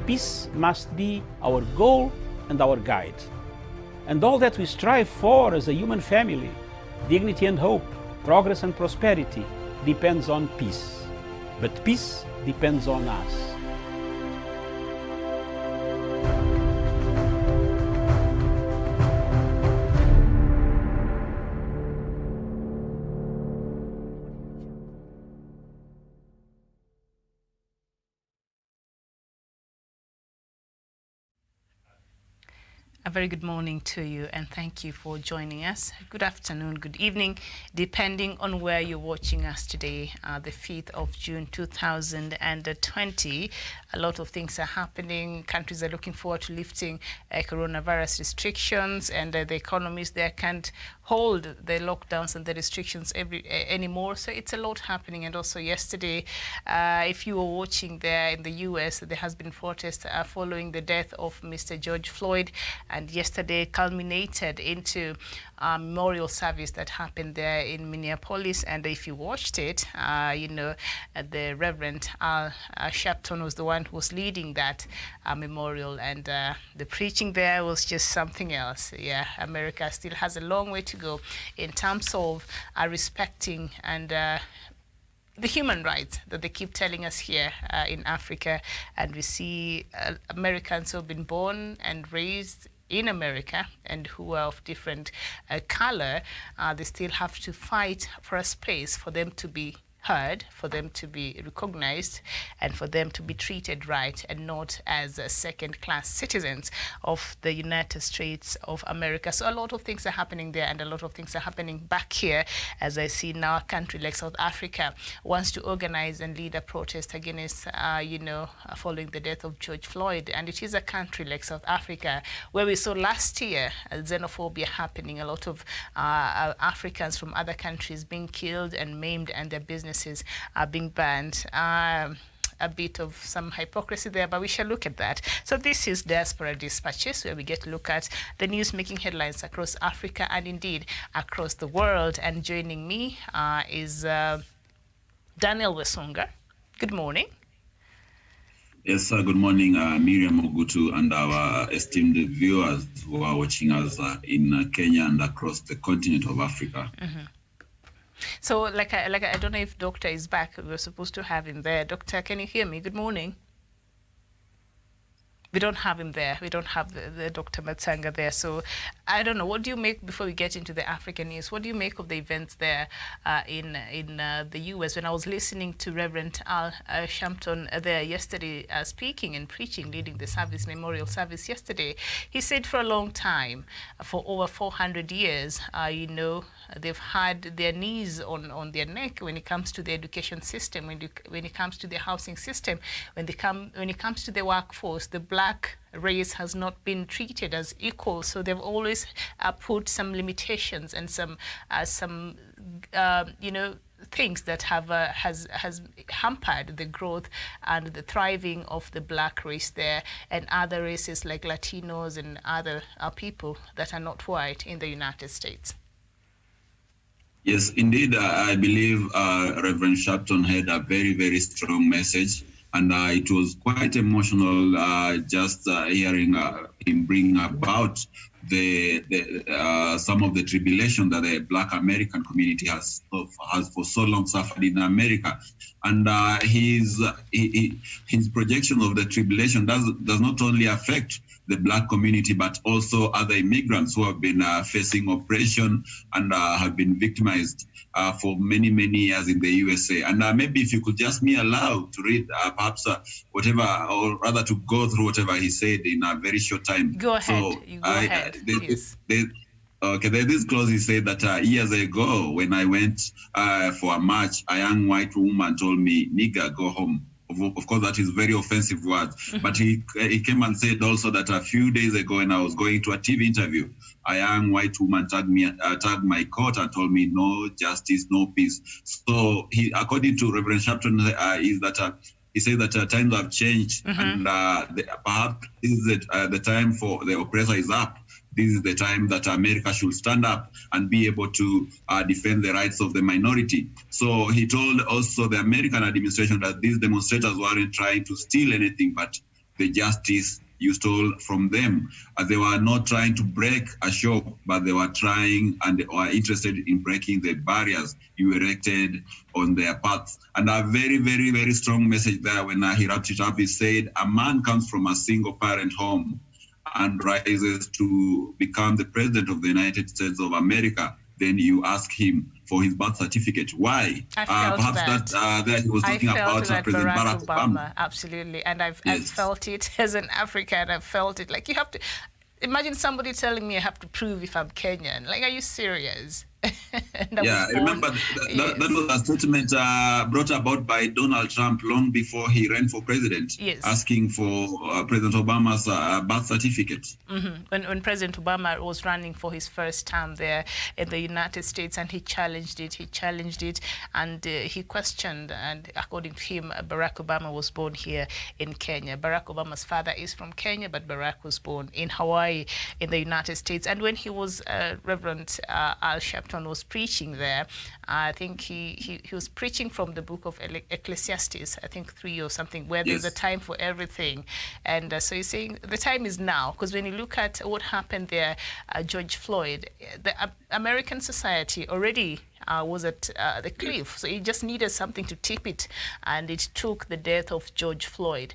peace must be our goal and our guide. And all that we strive for as a human family, dignity and hope, progress and prosperity, depends on peace. But peace depends on us. A very good morning to you, and thank you for joining us. Good afternoon, good evening, depending on where you're watching us today, the 5th of June 2020. A lot of things are happening. Countries are looking forward to lifting coronavirus restrictions, and the economies there can't hold the lockdowns and the restrictions anymore. So it's a lot happening. And also yesterday, if you were watching there in the US, there has been protests following the death of Mr. George Floyd. And yesterday culminated into a memorial service that happened there in Minneapolis. And if you watched it, you know, the Reverend Al Sharpton was the one who was leading that memorial. And the preaching there was just something else. Yeah, America still has a long way to go in terms of respecting and the human rights that they keep telling us here in Africa. And we see Americans who have been born and raised in America and who are of different color, they still have to fight for a space for them to be heard, for them to be recognized, and for them to be treated right and not as second-class citizens of the United States of America. So a lot of things are happening there, and a lot of things are happening back here, as I see now a country like South Africa wants to organize and lead a protest against, you know, following the death of George Floyd. And it is a country like South Africa where we saw last year xenophobia happening, a lot of Africans from other countries being killed and maimed, and their businesses are being banned. A bit of some hypocrisy there, but we shall look at that. So this is Diaspora Dispatches, where we get to look at the news making headlines across Africa and indeed across the world. And joining me is Daniel Wesonga. Good morning. Yes, good morning, Miriam Ogutu and our esteemed viewers who are watching us in Kenya and across the continent of Africa. Mm-hmm. So, like I don't know if Doctor is back. We were supposed to have him there. Doctor, can you hear me? Good morning. We don't have him there. We don't have the Dr. Matsanga there. So I don't know. What do you make, before we get into the African news, what do you make of the events there in the U.S.? When I was listening to Reverend Al Sharpton there yesterday speaking and preaching, leading the service, memorial service yesterday, he said for a long time, for over 400 years, you know, they've had their knees on their neck when it comes to the education system, when it comes to the housing system, when it comes to the workforce. The black race has not been treated as equal, so they've always put some limitations and some you know, things that have has hampered the growth and the thriving of the black race there and other races like Latinos and other people that are not white in the United States. Yes, indeed, I believe Reverend Sharpton had a very, very strong message, and it was quite emotional just hearing him bring about some of the tribulation that the Black American community has for so long suffered in America. And his projection of the tribulation does not only affect the Black community, but also other immigrants who have been facing oppression and have been victimized for many, many years in the USA. And maybe if you could just me allow to read perhaps whatever, or rather to go through whatever he said in a very short time. Go ahead. So you go ahead. Okay, there's this clause. He said that years ago, when I went for a march, a young white woman told me, "Nigga, go home." Of course, that is very offensive words. Mm-hmm. But he came and said also that a few days ago, when I was going to a TV interview, a young white woman tagged my coat and told me, "No justice, no peace." So he, according to Reverend Sharpton, is that he said that times have changed, mm-hmm. and perhaps this is the time for the oppressor is up. This is the time that America should stand up and be able to defend the rights of the minority. So he told also the American administration that these demonstrators weren't trying to steal anything, but the justice you stole from them. They were not trying to break a shop, but they were trying and they were interested in breaking the barriers you erected on their paths. And a very, very, very strong message there when he wrapped it up, he said, a man comes from a single parent home and rises to become the president of the United States of America, then you ask him for his birth certificate. Why? Perhaps that he was talking about President Barack Obama. Absolutely. And I've felt it as an African. I've felt it. Like, you have to imagine somebody telling me I have to prove if I'm Kenyan. Like, are you serious? Yeah, remember that was a statement brought about by Donald Trump long before he ran for president, asking for President Obama's birth certificate. When President Obama was running for his first term there in the United States, and he challenged it, and he questioned, and according to him, Barack Obama was born here in Kenya. Barack Obama's father is from Kenya, but Barack was born in Hawaii in the United States. And when he was Reverend Al Sharpton was preaching there, I think he was preaching from the book of Ecclesiastes, I think 3 or something, where there's a time for everything. And so he's saying the time is now, because when you look at what happened there, George Floyd, the American society already was at the cliff. So it just needed something to tip it. And it took the death of George Floyd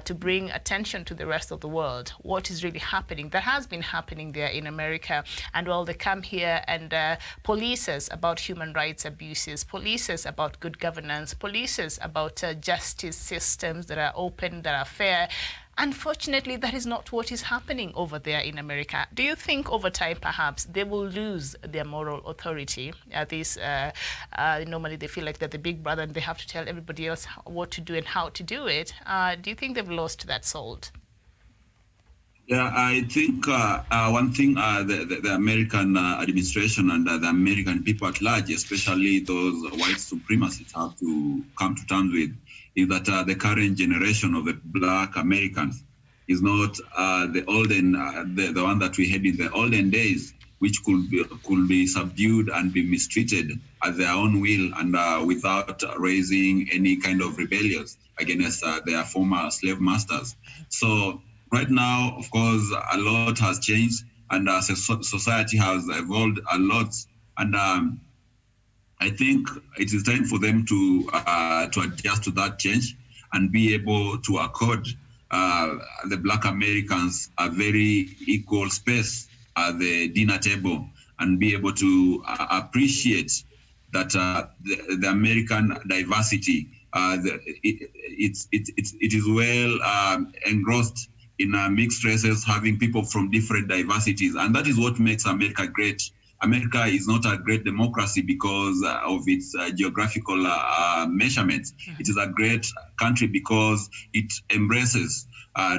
to bring attention to the rest of the world. What is really happening? That has been happening there in America. And well, they come here and police us about human rights abuses, police us about good governance, police us about justice systems that are open, that are fair. Unfortunately, that is not what is happening over there in America. Do you think over time, perhaps, they will lose their moral authority? Normally they feel like they're the big brother and they have to tell everybody else what to do and how to do it. Do you think they've lost that salt? Yeah, I think one thing the American administration and the American people at large, especially those white supremacists, have to come to terms with is that the current generation of the Black Americans is not the one that we had in the olden days, which could be subdued and be mistreated at their own will and without raising any kind of rebellions against their former slave masters. So right now, of course, a lot has changed, and society has evolved a lot, and I think it is time for them to adjust to that change and be able to accord the Black Americans a very equal space at the dinner table and be able to appreciate that the American diversity, it is well engrossed in mixed races, having people from different diversities, and that is what makes America great. America is not a great democracy because of its geographical measurements. It is a great country because it embraces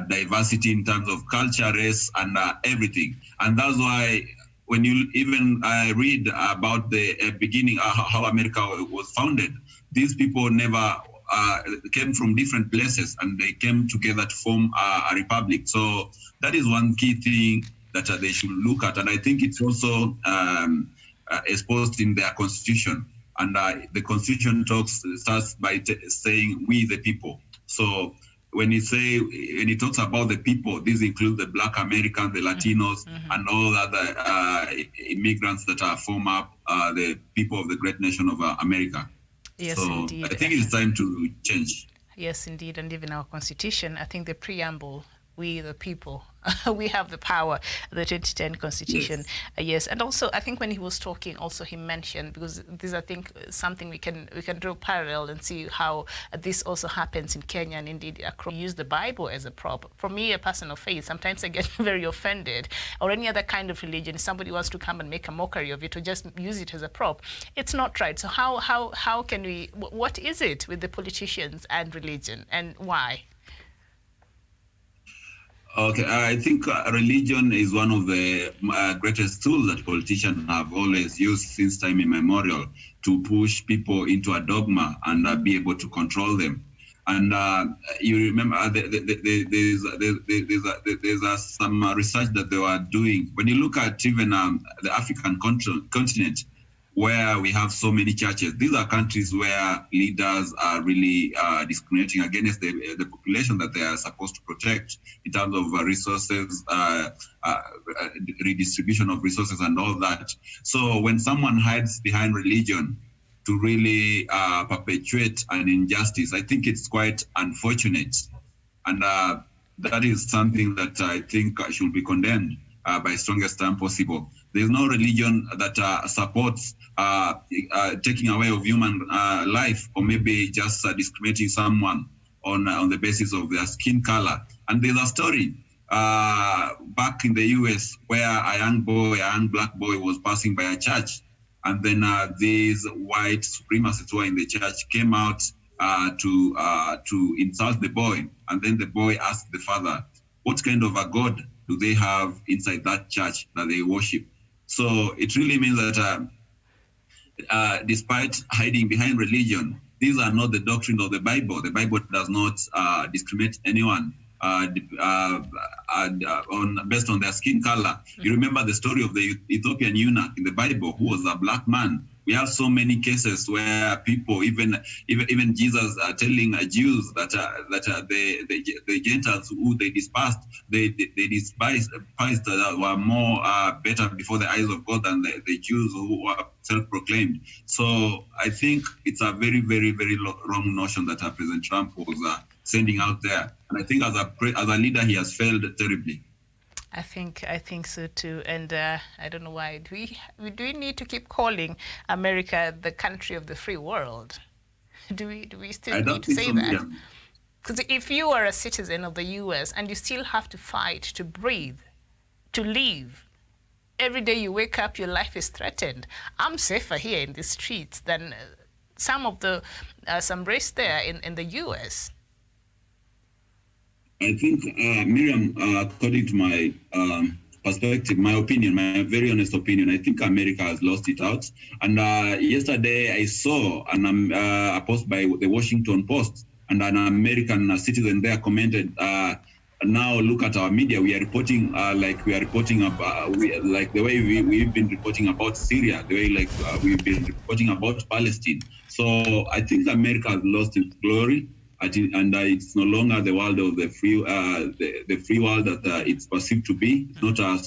diversity in terms of culture, race, and everything. And that's why when you even read about the beginning, how America was founded, these people never came from different places and they came together to form a republic. So that is one key thing that they should look at. And I think it's also exposed in their constitution. And the constitution starts by saying, we the people. So when it talks about the people, this includes the Black Americans, the Latinos, and all other immigrants that form up the people of the great nation of America. Yes, so indeed. I think it's time to change. Yes, indeed. And even our constitution, I think the preamble, we the people, we have the power, the 2010 constitution. Yes. And also I think when he was talking also he mentioned, because this I think something we can draw parallel and see how this also happens in Kenya, and indeed use the Bible as a prop. For me, a person of faith, sometimes I get very offended, or any other kind of religion, if somebody wants to come and make a mockery of it or just use it as a prop, it's not right. So how can we, what is it with the politicians and religion, and why? Okay, I think religion is one of the greatest tools that politicians have always used since time immemorial to push people into a dogma and be able to control them. And you remember there's some research that they were doing. When you look at even the African continent, where we have so many churches. These are countries where leaders are really discriminating against the population that they are supposed to protect in terms of resources, redistribution of resources and all that. So when someone hides behind religion to really perpetuate an injustice, I think it's quite unfortunate. And that is something that I think should be condemned by strongest term possible. There's no religion that supports taking away of human life, or maybe just discriminating someone on the basis of their skin color. And there's a story back in the US where a young black boy was passing by a church, and then these white supremacists who were in the church came out to insult the boy. And then the boy asked the father, what kind of a God do they have inside that church that they worship? So it really means that despite hiding behind religion, these are not the doctrine of the Bible. The Bible does not discriminate anyone based on their skin color. You remember the story of the Ethiopian eunuch in the Bible who was a black man. We have so many cases where people, even Jesus telling Jews that the Gentiles who they despised, they despised were more better before the eyes of God than the Jews who were self-proclaimed. So I think it's a very, very, very wrong notion that President Trump was sending out there, and I think as a leader he has failed terribly. I think so too, and I don't know why. Do we need to keep calling America the country of the free world? Do we still need to say that? Because if you are a citizen of the U.S. and you still have to fight to breathe, to live, every day you wake up, your life is threatened. I'm safer here in the streets than some race there in the U.S. I think, Miriam, according to my perspective, my opinion, my very honest opinion, I think America has lost it out. And yesterday I saw a post by the Washington Post, and an American citizen there commented, now look at our media, we are reporting like the way we've been reporting about Syria, the way we've been reporting about Palestine. So I think America has lost its glory. And it's no longer the world of the free world that it's perceived to be. It's not a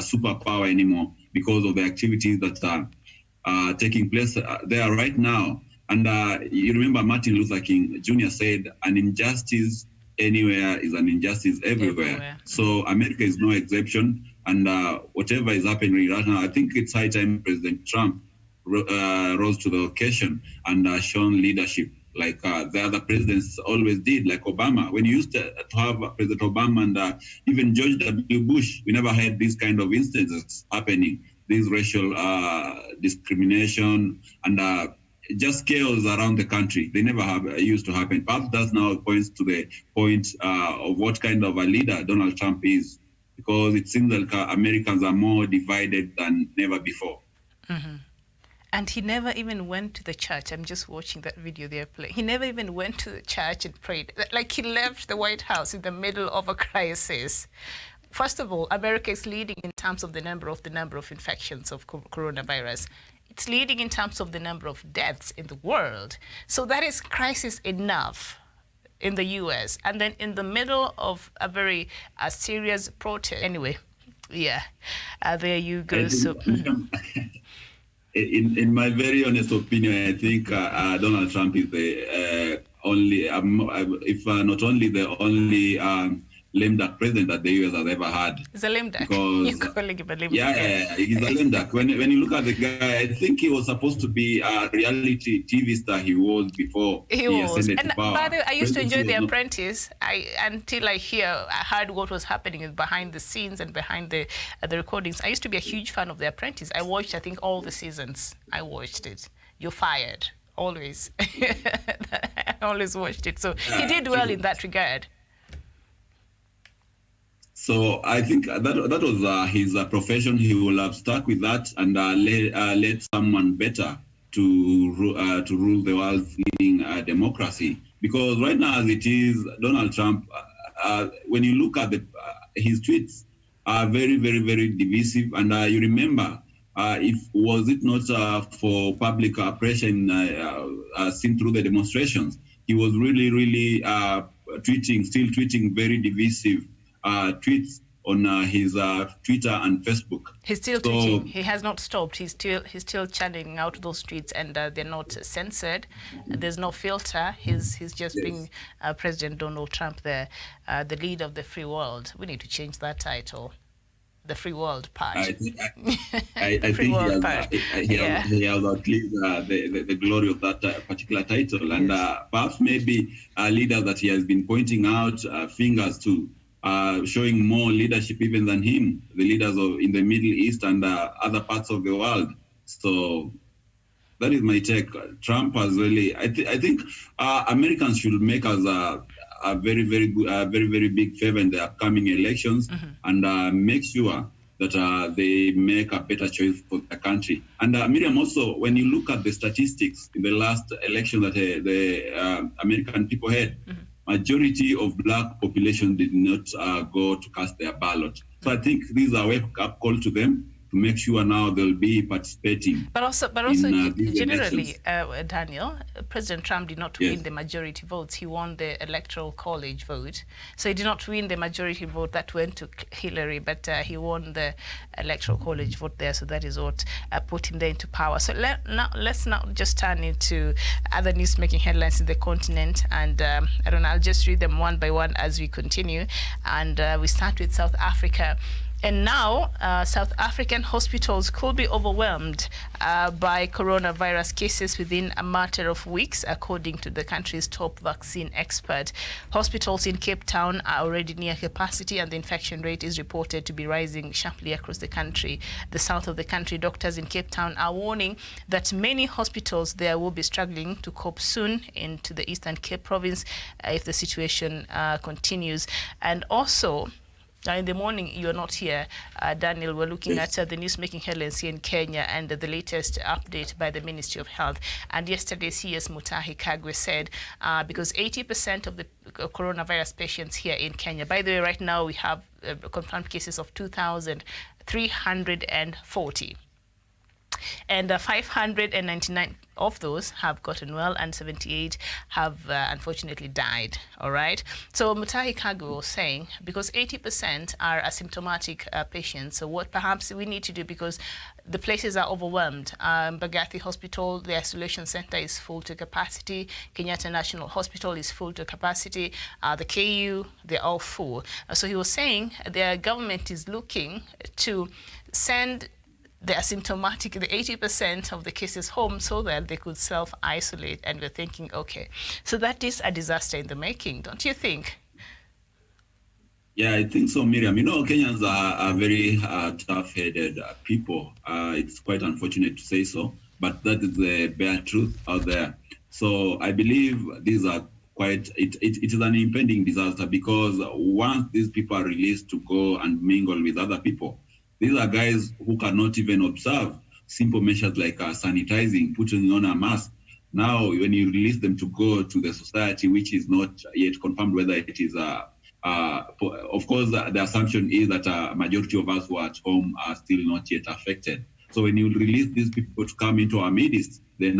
superpower anymore because of the activities that are taking place there right now. And you remember Martin Luther King Jr. said, an injustice anywhere is an injustice everywhere. So America is no exception. And whatever is happening right now, I think it's high time President Trump rose to the occasion and shown leadership, like the other presidents always did, like Obama. When you used to have President Obama and even George W. Bush, we never had these kind of instances happening, these racial discrimination and just chaos around the country. They never used to happen. Perhaps that now points to the point of what kind of a leader Donald Trump is, because it seems like Americans are more divided than never before. Mm-hmm. And he never even went to the church. I'm just watching that video they're playing. He never even went to the church and prayed. Like, he left the White House in the middle of a crisis. First of all, America is leading in terms of the number of infections of coronavirus. It's leading in terms of the number of deaths in the world. So that is crisis enough in the U.S. And then in the middle of a very serious protest. Anyway, yeah, there you go. So. In my very honest opinion, I think Donald Trump is the only, if not only the only lame duck president that the U.S. has ever had. He's a lame duck. You're calling him a lame duck. Yeah, he's a lame duck. When you look at the guy, I think he was supposed to be a reality TV star he was before he ascended to power. By the way, I used to enjoy The Apprentice until I heard what was happening behind the scenes and behind the recordings. I used to be a huge fan of The Apprentice. I watched, I think, all the seasons. I watched it. You're fired. Always. I always watched it. So he did well in that regard. So I think that was his profession. He will have stuck with that and let someone better to rule the world's leading democracy. Because right now, as it is, Donald Trump, when you look at his tweets, are very, very, very divisive. And you remember if was it not for public pressure seen through the demonstrations, he was really still tweeting very divisive tweets on his Twitter and Facebook. He's still tweeting. He has not stopped. He's still churning out those tweets, and they're not censored. There's no filter. He's just being President Donald Trump, the leader of the free world. We need to change that title. The free world part. I think he has outlined the glory of that particular title, and perhaps maybe leaders that he has been pointing out fingers to, showing more leadership even than him, the leaders in the Middle East and other parts of the world. So that is my take. Trump has really, I think Americans should make us a very big favor in the upcoming elections, and make sure that they make a better choice for the country. And Miriam, also, when you look at the statistics in the last election that the American people had, majority of Black population did not go to cast their ballot. So I think these are a wake-up call to them to make sure now they'll be participating. But also generally, Daniel, President Trump did not win the majority votes. He won the electoral college vote. So he did not win the majority vote that went to Hillary, but he won the electoral college vote there. So that is what put him there into power. So let's now just turn into other news making headlines in the continent. And I don't know, I'll just read them one by one as we continue. And we start with South Africa. And now, South African hospitals could be overwhelmed by coronavirus cases within a matter of weeks, according to the country's top vaccine expert. Hospitals in Cape Town are already near capacity, and the infection rate is reported to be rising sharply across the country. The south of the country, doctors in Cape Town are warning that many hospitals there will be struggling to cope soon into the Eastern Cape province if the situation continues. And also, in the morning, you're not here, Daniel. We're looking at the news-making headlines here in Kenya and the latest update by the Ministry of Health. And yesterday, CS Mutahi Kagwe said, because 80% of the coronavirus patients here in Kenya, by the way, right now we have confirmed cases of 2,340. And 599 of those have gotten well, and 78 have unfortunately died. All right. So Mutahi Kagwe was saying, because 80% are asymptomatic patients, so what perhaps we need to do, because the places are overwhelmed. Mbagathi Hospital, the isolation center is full to capacity. Kenyatta National Hospital is full to capacity. The KU, they're all full. So he was saying the government is looking to send the asymptomatic, the 80% of the cases home, so that they could self-isolate. And we're thinking, okay, so that is a disaster in the making, don't you think? Yeah, I think so, Miriam. You know, Kenyans are very tough-headed people. It's quite unfortunate to say so, but that is the bare truth out there. So I believe these are it is an impending disaster, because once these people are released to go and mingle with other people, these are guys who cannot even observe simple measures like sanitizing, putting on a mask. Now, when you release them to go to the society, which is not yet confirmed whether it is, of course, the assumption is that a majority of us who are at home are still not yet affected. So when you release these people to come into our midst, then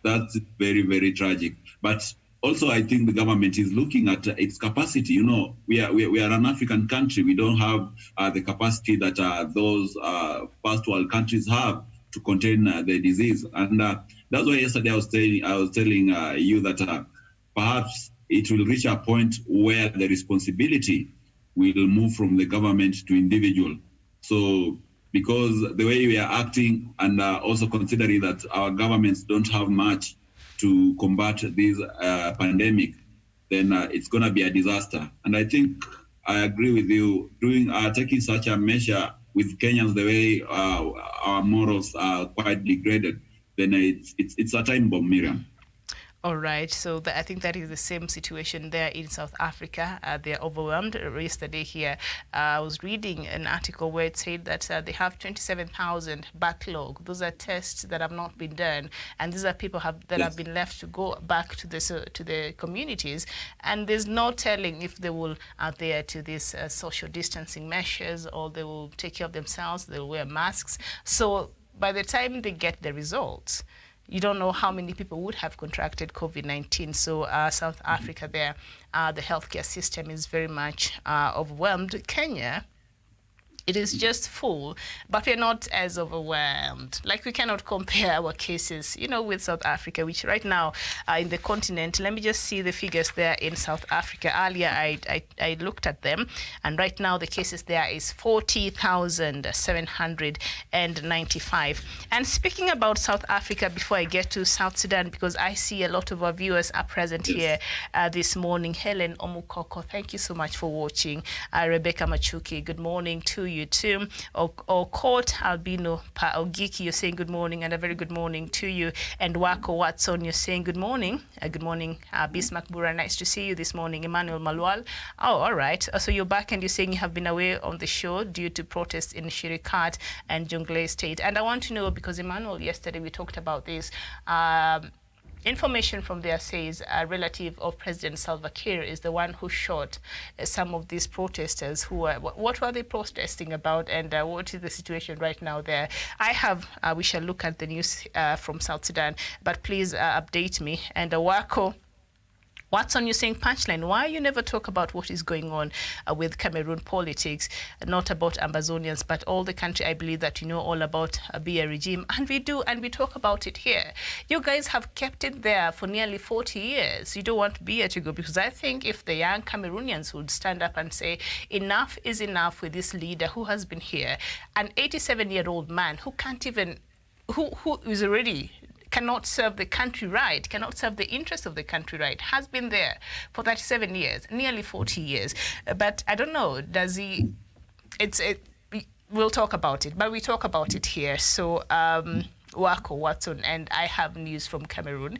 that's very, very tragic. But also, I think the government is looking at its capacity. You know, we are an African country. We don't have the capacity that those first world countries have to contain the disease. And that's why yesterday I was telling you that perhaps it will reach a point where the responsibility will move from the government to individual. So, because the way we are acting, and also considering that our governments don't have much to combat this pandemic, then it's going to be a disaster. And I think I agree with you. Taking such a measure with Kenyans the way our morals are quite degraded, then it's a time bomb, Miriam. All right, so I think that is the same situation there in South Africa. They're overwhelmed. Yesterday here, I was reading an article where it said that they have 27,000 backlog. Those are tests that have not been done, and these are people that have been left to go back to the communities, and there's no telling if they will adhere to these social distancing measures, or they will take care of themselves, they'll wear masks. So by the time they get the results, you don't know how many people would have contracted COVID-19. So South Africa there, the healthcare system is very much overwhelmed. Kenya, it is just full, but we're not as overwhelmed. Like, we cannot compare our cases, with South Africa, which right now in the continent, let me just see the figures there in South Africa. Earlier, I looked at them, and right now the cases there is 40,795. And speaking about South Africa, before I get to South Sudan, because I see a lot of our viewers are present here this morning. Helen Omukoko, thank you so much for watching. Rebecca Machuki, good morning to you too. Or Court Albino Pa Ogiki, you're saying good morning, and a very good morning to you. And Wako Watson, you're saying good morning. Good morning, Bismarck Bura, nice to see you this morning. Emmanuel Malwal, oh, all right. So you're back, and you're saying you have been away on the show due to protests in Shirikat and Jonglei State. And I want to know, because Emmanuel, yesterday we talked about this, information from there says a relative of President Salva Kiir is the one who shot some of these protesters who were, what were they protesting about, and what is the situation right now there? I have, we shall look at the news from South Sudan, but please update me. And Wako Watson, you're saying punchline. Why you never talk about what is going on with Cameroon politics, not about Ambazonians, but all the country? I believe that you know all about Biya regime, and we do, and we talk about it here. You guys have kept it there for nearly 40 years. You don't want Biya to go, because I think if the young Cameroonians would stand up and say, enough is enough with this leader who has been here, an 87-year-old man who can't even, who is already cannot serve the country right, cannot serve the interests of the country right, has been there for 37 years, nearly 40 years. But I don't know, does he, we'll talk about it, but we talk about it here. So, Wako Watson, and I have news from Cameroon.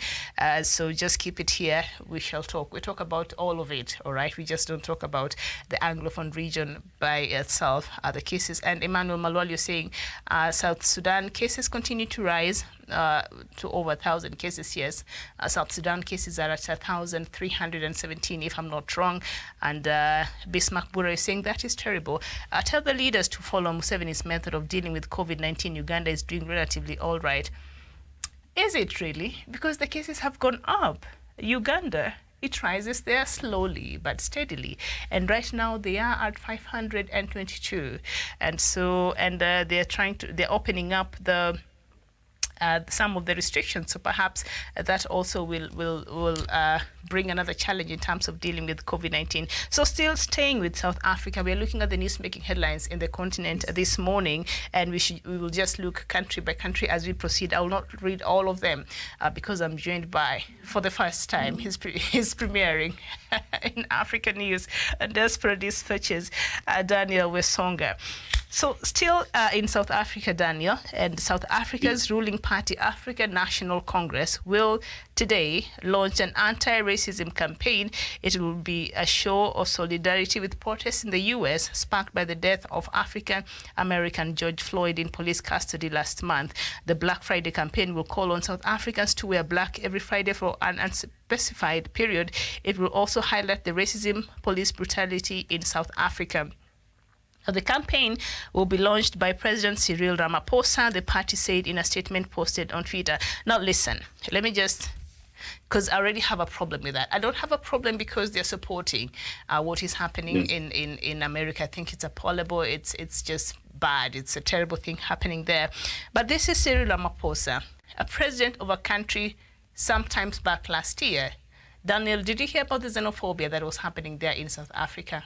So just keep it here. We shall talk. We talk about all of it, all right? We just don't talk about the Anglophone region by itself, the cases. And Emmanuel Malwal, you're saying South Sudan cases continue to rise to over 1,000 cases, yes. South Sudan cases are at 1,317, if I'm not wrong. And Bismarck Bura is saying that is terrible. Tell the leaders to follow Museveni's method of dealing with COVID-19. Uganda is doing relatively all right. Is it really? Because the cases have gone up. Uganda, it rises there slowly but steadily, and right now they are at 522. And so, and they're opening up the some of the restrictions, so perhaps that also will bring another challenge in terms of dealing with COVID-19. So still staying with South Africa, we are looking at the news-making headlines in the continent this morning, and we will just look country by country as we proceed. I will not read all of them because I'm joined by, for the first time, he's premiering in African News and DIASPORA Dispatches, Daniel Wesonga. So still in South Africa, Daniel, and South Africa's ruling party, African National Congress, will today launch an anti-racism campaign. It will be a show of solidarity with protests in the U.S. sparked by the death of African-American George Floyd in police custody last month. The Black Friday campaign will call on South Africans to wear black every Friday for an unspecified period. It will also highlight the racism, police brutality in South Africa. The campaign will be launched by President Cyril Ramaphosa, the party said in a statement posted on Twitter. Now listen, let me just, because I already have a problem with that. I don't have a problem because they're supporting what is happening in America. I think it's appallable. It's just bad. It's a terrible thing happening there. But this is Cyril Ramaphosa, a president of a country sometimes back last year. Daniel, did you hear about the xenophobia that was happening there in South Africa?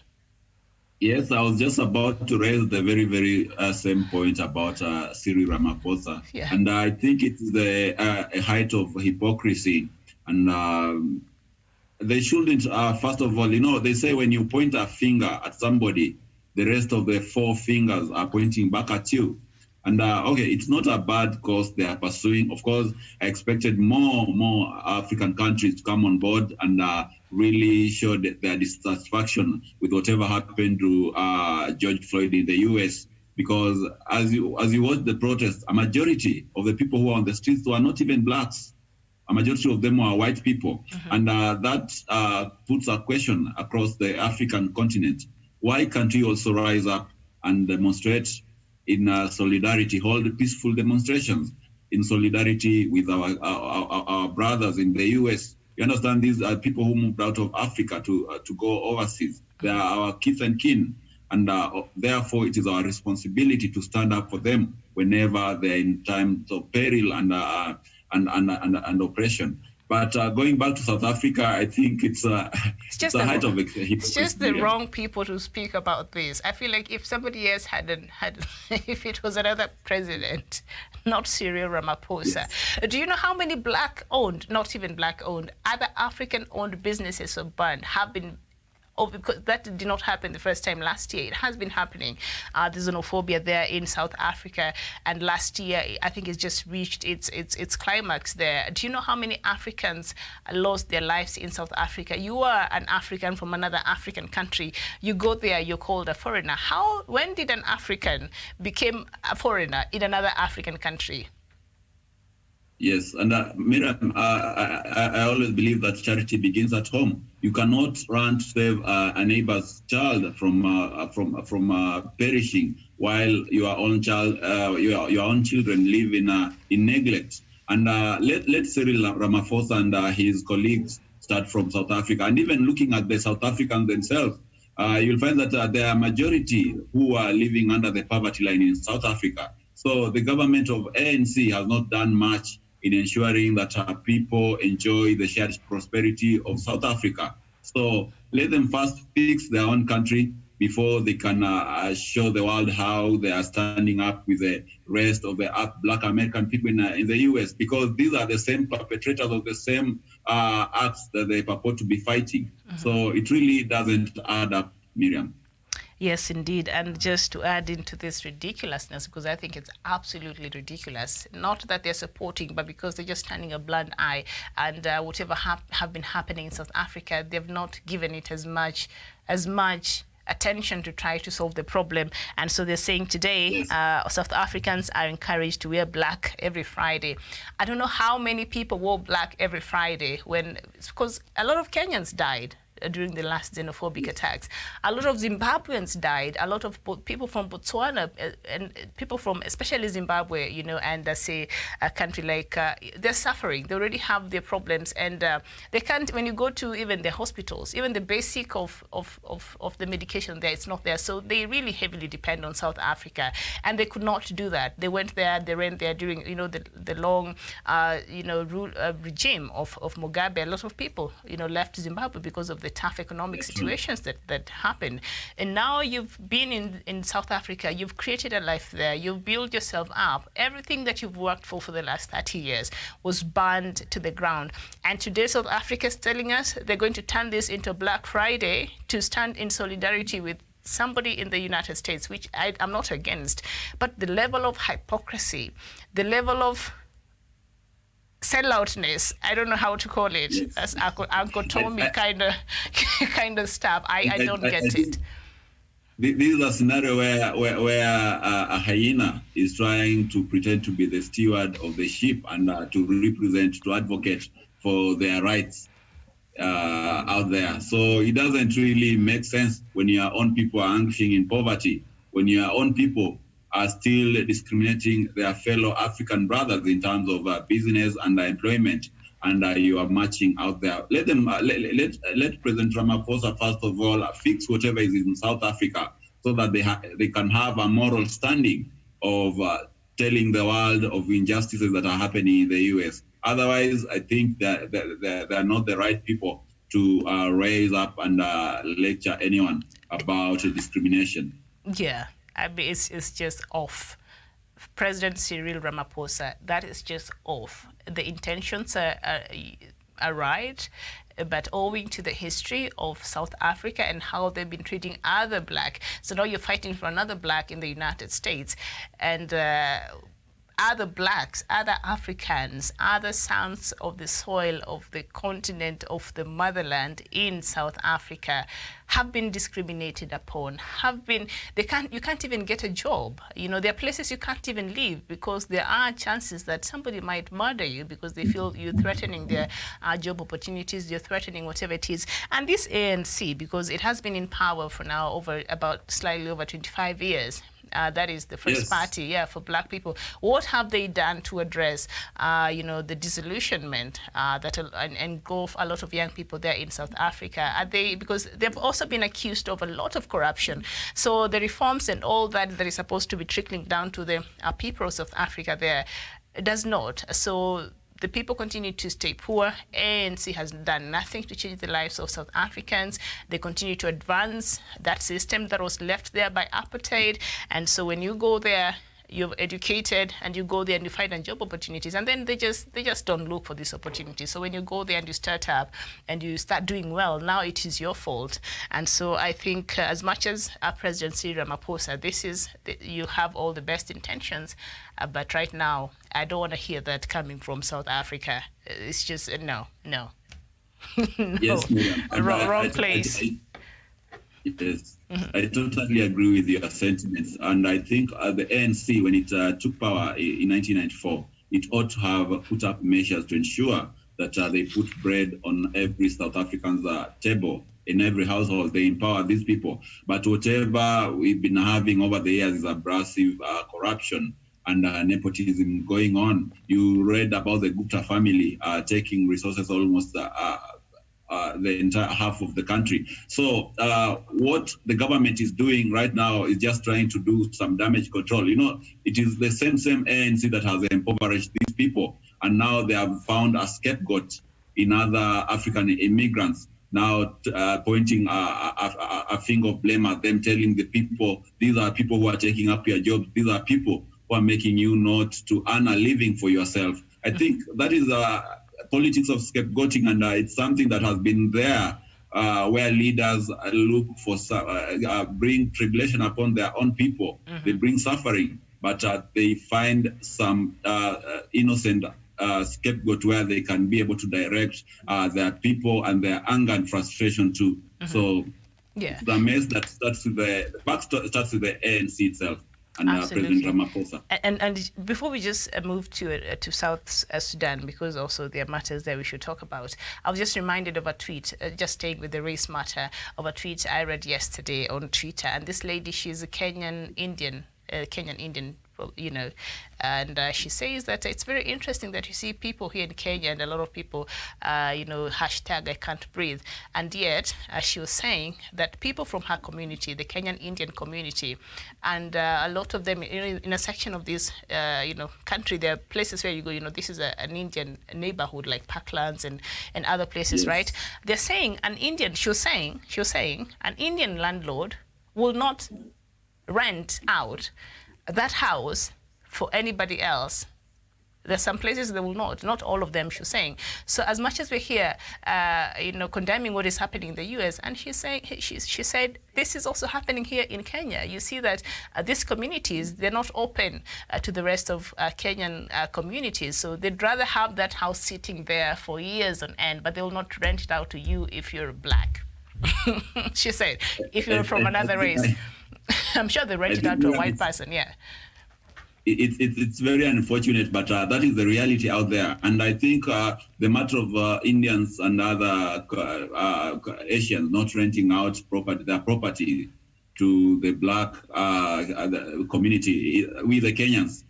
Yes, I was just about to raise the very, very same point about Cyril Ramaphosa. Yeah. And I think it's the height of hypocrisy. And they shouldn't, first of all, they say when you point a finger at somebody, the rest of the four fingers are pointing back at you. And okay, it's not a bad cause they are pursuing. Of course, I expected more African countries to come on board and really show their dissatisfaction with whatever happened to George Floyd in the U.S. Because as you watch the protests, a majority of the people who are on the streets were not even blacks. A majority of them were white people. Mm-hmm. And that puts a question across the African continent. Why can't we also rise up and demonstrate in solidarity, hold peaceful demonstrations in solidarity with our brothers in the US. You understand, these are people who moved out of Africa to go overseas. They are our kith and kin, and therefore it is our responsibility to stand up for them whenever they're in times of peril and oppression. But going back to South Africa, I think it's the height of hypocrisy. It's just the wrong people to speak about this. I feel like if somebody else if it was another president, not Cyril Ramaphosa. Yes. Do you know how many black-owned, not even black-owned, other African-owned businesses of banned have been? Oh, because that did not happen the first time last year. It has been happening. The xenophobia there in South Africa, and last year I think it's just reached its climax there. Do you know how many Africans lost their lives in South Africa? You are an African from another African country. You go there, you're called a foreigner. When did an African become a foreigner in another African country? Yes, and Miriam, I always believe that charity begins at home. You cannot run to save a neighbor's child from perishing while your own child, your own children live in neglect. And let Cyril Ramaphosa and his colleagues start from South Africa. And even looking at the South Africans themselves, you'll find that there are majority who are living under the poverty line in South Africa. So the government of ANC has not done much in ensuring that people enjoy the shared prosperity of South Africa. So let them first fix their own country before they can show the world how they are standing up with the rest of the Black American people in the US, because these are the same perpetrators of the same acts that they purport to be fighting. Mm-hmm. So it really doesn't add up, Miriam. Yes, indeed. And just to add into this ridiculousness, because I think it's absolutely ridiculous, not that they're supporting, but because they're just turning a blind eye. And whatever have been happening in South Africa, they've not given it as much attention to try to solve the problem. And so they're saying today, South Africans are encouraged to wear black every Friday. I don't know how many people wore black every Friday because a lot of Kenyans died during the last xenophobic attacks. A lot of Zimbabweans died. A lot of people from Botswana and people from especially Zimbabwe, and say a country like, they're suffering. They already have their problems, and they can't, when you go to even the hospitals, even the basic of the medication there, it's not there. So they really heavily depend on South Africa, and they could not do that. They went there, they ran there during, the long, regime of Mugabe. A lot of people, left Zimbabwe because of the tough economic situations that happened. And now you've been in South Africa, you've created a life there, you've built yourself up. Everything that you've worked for the last 30 years was burned to the ground. And today South Africa is telling us they're going to turn this into Black Friday to stand in solidarity with somebody in the United States, which I'm not against. But the level of hypocrisy, the level of selloutness, I don't know how to call it. Yes. That's Uncle Tommy kind of stuff. I don't get it. This is a scenario where a hyena is trying to pretend to be the steward of the sheep and to advocate for their rights out there. So it doesn't really make sense when your own people are anguishing in poverty, when your own people are still discriminating their fellow African brothers in terms of business and employment, and you are marching out there. Let them let President Ramaphosa first of all fix whatever is in South Africa, so that they can have a moral standing of telling the world of injustices that are happening in the US. Otherwise, I think that they are not the right people to raise up and lecture anyone about discrimination. Yeah. I mean, it's just off. President Cyril Ramaphosa, that is just off. The intentions are right, but owing to the history of South Africa and how they've been treating other Black, so now you're fighting for another Black in the United States, and other Blacks, other Africans, other sons of the soil of the continent of the motherland in South Africa have been discriminated upon, you can't even get a job. There are places you can't even live because there are chances that somebody might murder you because they feel you're threatening their job opportunities, you're threatening whatever it is. And this ANC, because it has been in power for now slightly over 25 years, that is the first party, for Black people. What have they done to address, the disillusionment that engulf a lot of young people there in South Africa? Are they, because they've also been accused of a lot of corruption. So the reforms and all that is supposed to be trickling down to the people of South Africa there does not. So the people continue to stay poor. ANC has done nothing to change the lives of South Africans. They continue to advance that system that was left there by apartheid. And so when you go there, you're educated, and you go there and you find job opportunities, and then they just don't look for these opportunities. So when you go there and you start up and you start doing well, now it is your fault. And so I think as much as our President Cyril Ramaphosa, you have all the best intentions, but right now I don't want to hear that coming from South Africa. It's just no. No. Yes, wrong place. Yes, I totally agree with your sentiments. And I think the ANC, when it took power in 1994, it ought to have put up measures to ensure that they put bread on every South African's table, in every household. They empower these people. But whatever we've been having over the years is abrasive corruption and nepotism going on. You read about the Gupta family taking resources almost the entire half of the country. So what the government is doing right now is just trying to do some damage control. It is the same ANC that has impoverished these people, and now they have found a scapegoat in other African immigrants, now pointing a finger of blame at them, telling the people, these are people who are taking up your jobs, these are people who are making you not to earn a living for yourself. I think that is politics of scapegoating, and it's something that has been there where leaders look for bring tribulation upon their own people. They bring suffering, but they find some innocent scapegoat where they can be able to direct their people and their anger and frustration too. So the mess that starts with the ANC itself. And President Ramaphosa. And before we just move to South Sudan, because also there are matters there we should talk about, I was just reminded of a tweet, just staying with the race matter, of a tweet I read yesterday on Twitter. And this lady, she's a Kenyan Indian, and she says that it's very interesting that you see people here in Kenya, and a lot of people, hashtag I can't breathe. And yet, she was saying that people from her community, the Kenyan Indian community, and a lot of them, in a section of this, country, there are places where you go, this is an Indian neighborhood like Parklands and other places, right? They're saying she was saying an Indian landlord will not rent out that house for anybody else. There's some places they will not all of them, she's saying. So as much as we're here, condemning what is happening in the US, and she said, this is also happening here in Kenya. You see that these communities, they're not open to the rest of Kenyan communities. So they'd rather have that house sitting there for years on end, but they will not rent it out to you if you're black. She said, if you're from another race. I'm sure they rent it out to a white person, It's very unfortunate, but that is the reality out there. And I think the matter of Indians and other Asians not renting out their property to the black community, we the Kenyans,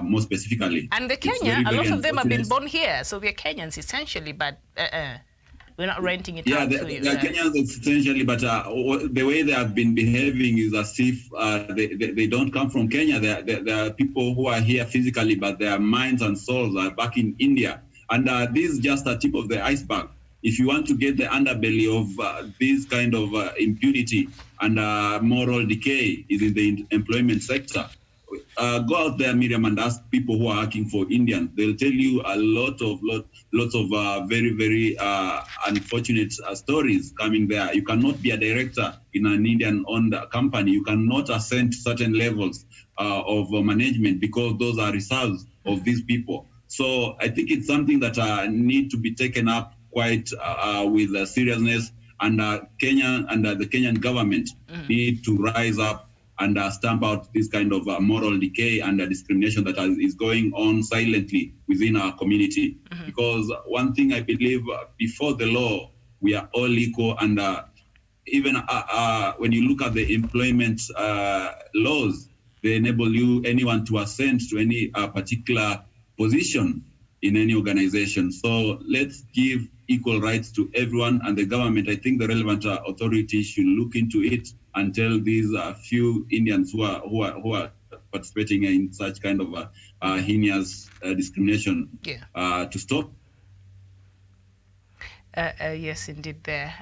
more specifically. And the Kenya, a lot of them have been born here, so we're Kenyans essentially, but we're not renting it out to you. They're Kenyans essentially, but the way they have been behaving is as if they don't come from Kenya. There are people who are here physically, but their minds and souls are back in India. And this is just a tip of the iceberg. If you want to get the underbelly of this kind of impunity and moral decay is in the employment sector, go out there, Miriam, and ask people who are working for Indians. They'll tell you a lots of very, very unfortunate stories coming there. You cannot be a director in an Indian-owned company. You cannot ascend to certain levels of management because those are reserves of these people. So I think it's something that need to be taken up quite with seriousness, and Kenya and the Kenyan government need to rise up and stamp out this kind of moral decay and discrimination that is going on silently within our community. Because one thing I believe, before the law, we are all equal, and even when you look at the employment laws, they enable anyone to ascend to any particular position in any organization. So let's give equal rights to everyone, and the government, I think the relevant authorities should look into it and tell these few Indians who are participating in such kind of heinous discrimination to stop. Yes, indeed. There,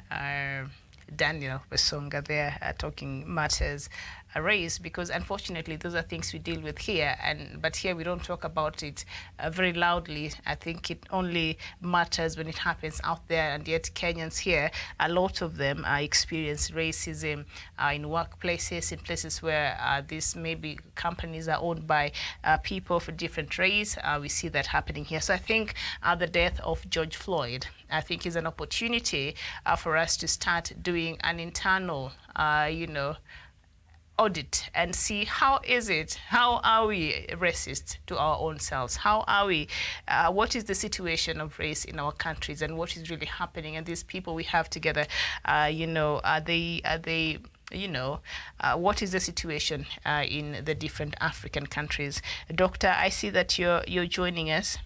Daniel Besonga there talking matters raised, because unfortunately those are things we deal with here, but here we don't talk about it very loudly. I think it only matters when it happens out there, and yet Kenyans here, a lot of them experience racism in workplaces, in places where these maybe companies are owned by people of a different race. We see that happening here. So I think the death of George Floyd, I think, is an opportunity for us to start doing an internal, audit and see how are we racist to our own selves? How are we, what is the situation of race in our countries, and what is really happening? And these people we have together, are they what is the situation in the different African countries? Doctor, I see that you're joining us.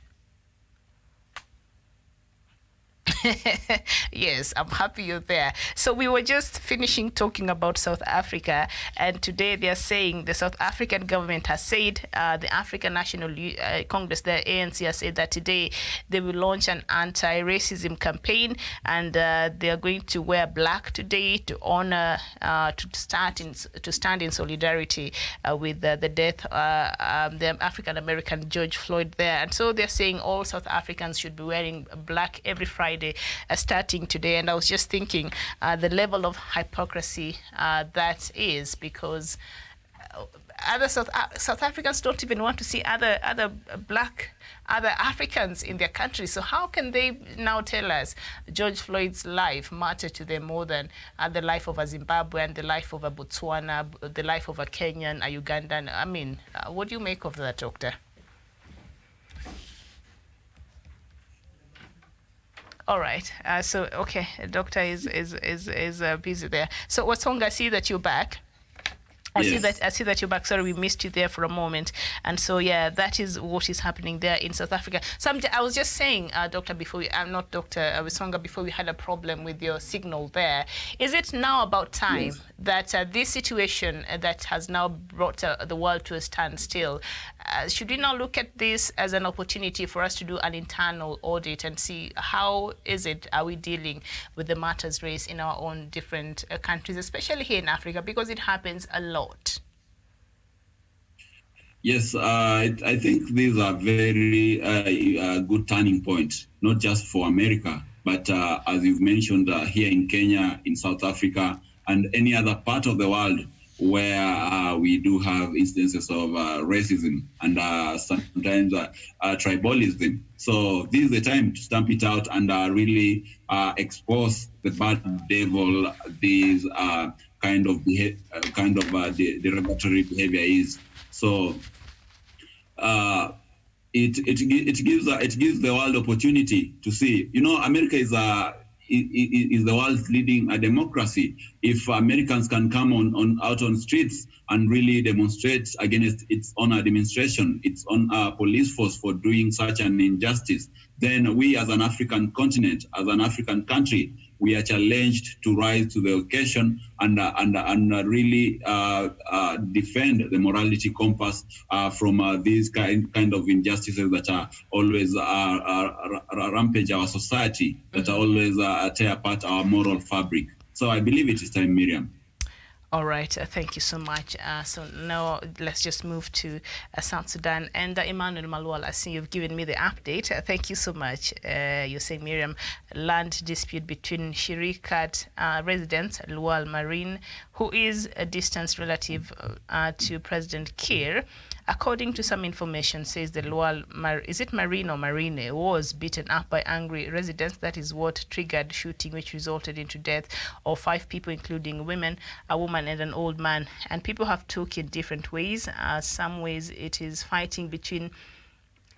Yes, I'm happy you're there. So we were just finishing talking about South Africa, and today they are saying the South African government has said, the African National Congress, the ANC, has said that today they will launch an anti-racism campaign, and they are going to wear black today to honor, to stand in solidarity with the death, the African American George Floyd there. And so they're saying all South Africans should be wearing black every Friday, starting today. And I was just thinking the level of hypocrisy that is, because other South Africans don't even want to see other Africans in their country. So how can they now tell us George Floyd's life mattered to them more than the life of a Zimbabwean, the life of a Botswana, the life of a Kenyan, a Ugandan? I mean, what do you make of that, Doctor? All right. So okay, Doctor is busy there. So Wasonga, I see that you're back. I see that you're back. Sorry, we missed you there for a moment. And so, yeah, that is what is happening there in South Africa. So I was just saying, Doctor, before we, not Dr. Wisonga, before we had a problem with your signal there. Is it now about time that this situation that has now brought the world to a standstill, should we now look at this as an opportunity for us to do an internal audit and see how are we dealing with the matters raised in our own different countries, especially here in Africa, because it happens a lot? Yes, I think these are very good turning points, not just for America, but as you've mentioned, here in Kenya, in South Africa, and any other part of the world where we do have instances of racism and sometimes tribalism. So this is the time to stamp it out and really expose the bad devil these kind of derogatory behavior is. So it gives the world opportunity to see. You know, America is the world's leading democracy. If Americans can come out on streets and really demonstrate against its own administration, its own police force for doing such an injustice, then we as an African continent, as an African country, we are challenged to rise to the occasion and really defend the morality compass from these kind of injustices that are always rampage our society, that are always tear apart our moral fabric. So I believe it is time, Miriam. All right, thank you so much. So now let's just move to South Sudan. And Emmanuel Malwal, I see you've given me the update. Thank you so much. You're saying, Miriam, land dispute between Shirikat residents, Lual Marine, who is a distant relative to President Kiir. According to some information, says the Lual, is it Marine or Marine, was beaten up by angry residents. That is what triggered shooting, which resulted into death of 5 people, including women, a woman and an old man. And people have took in different ways. Some ways it is fighting between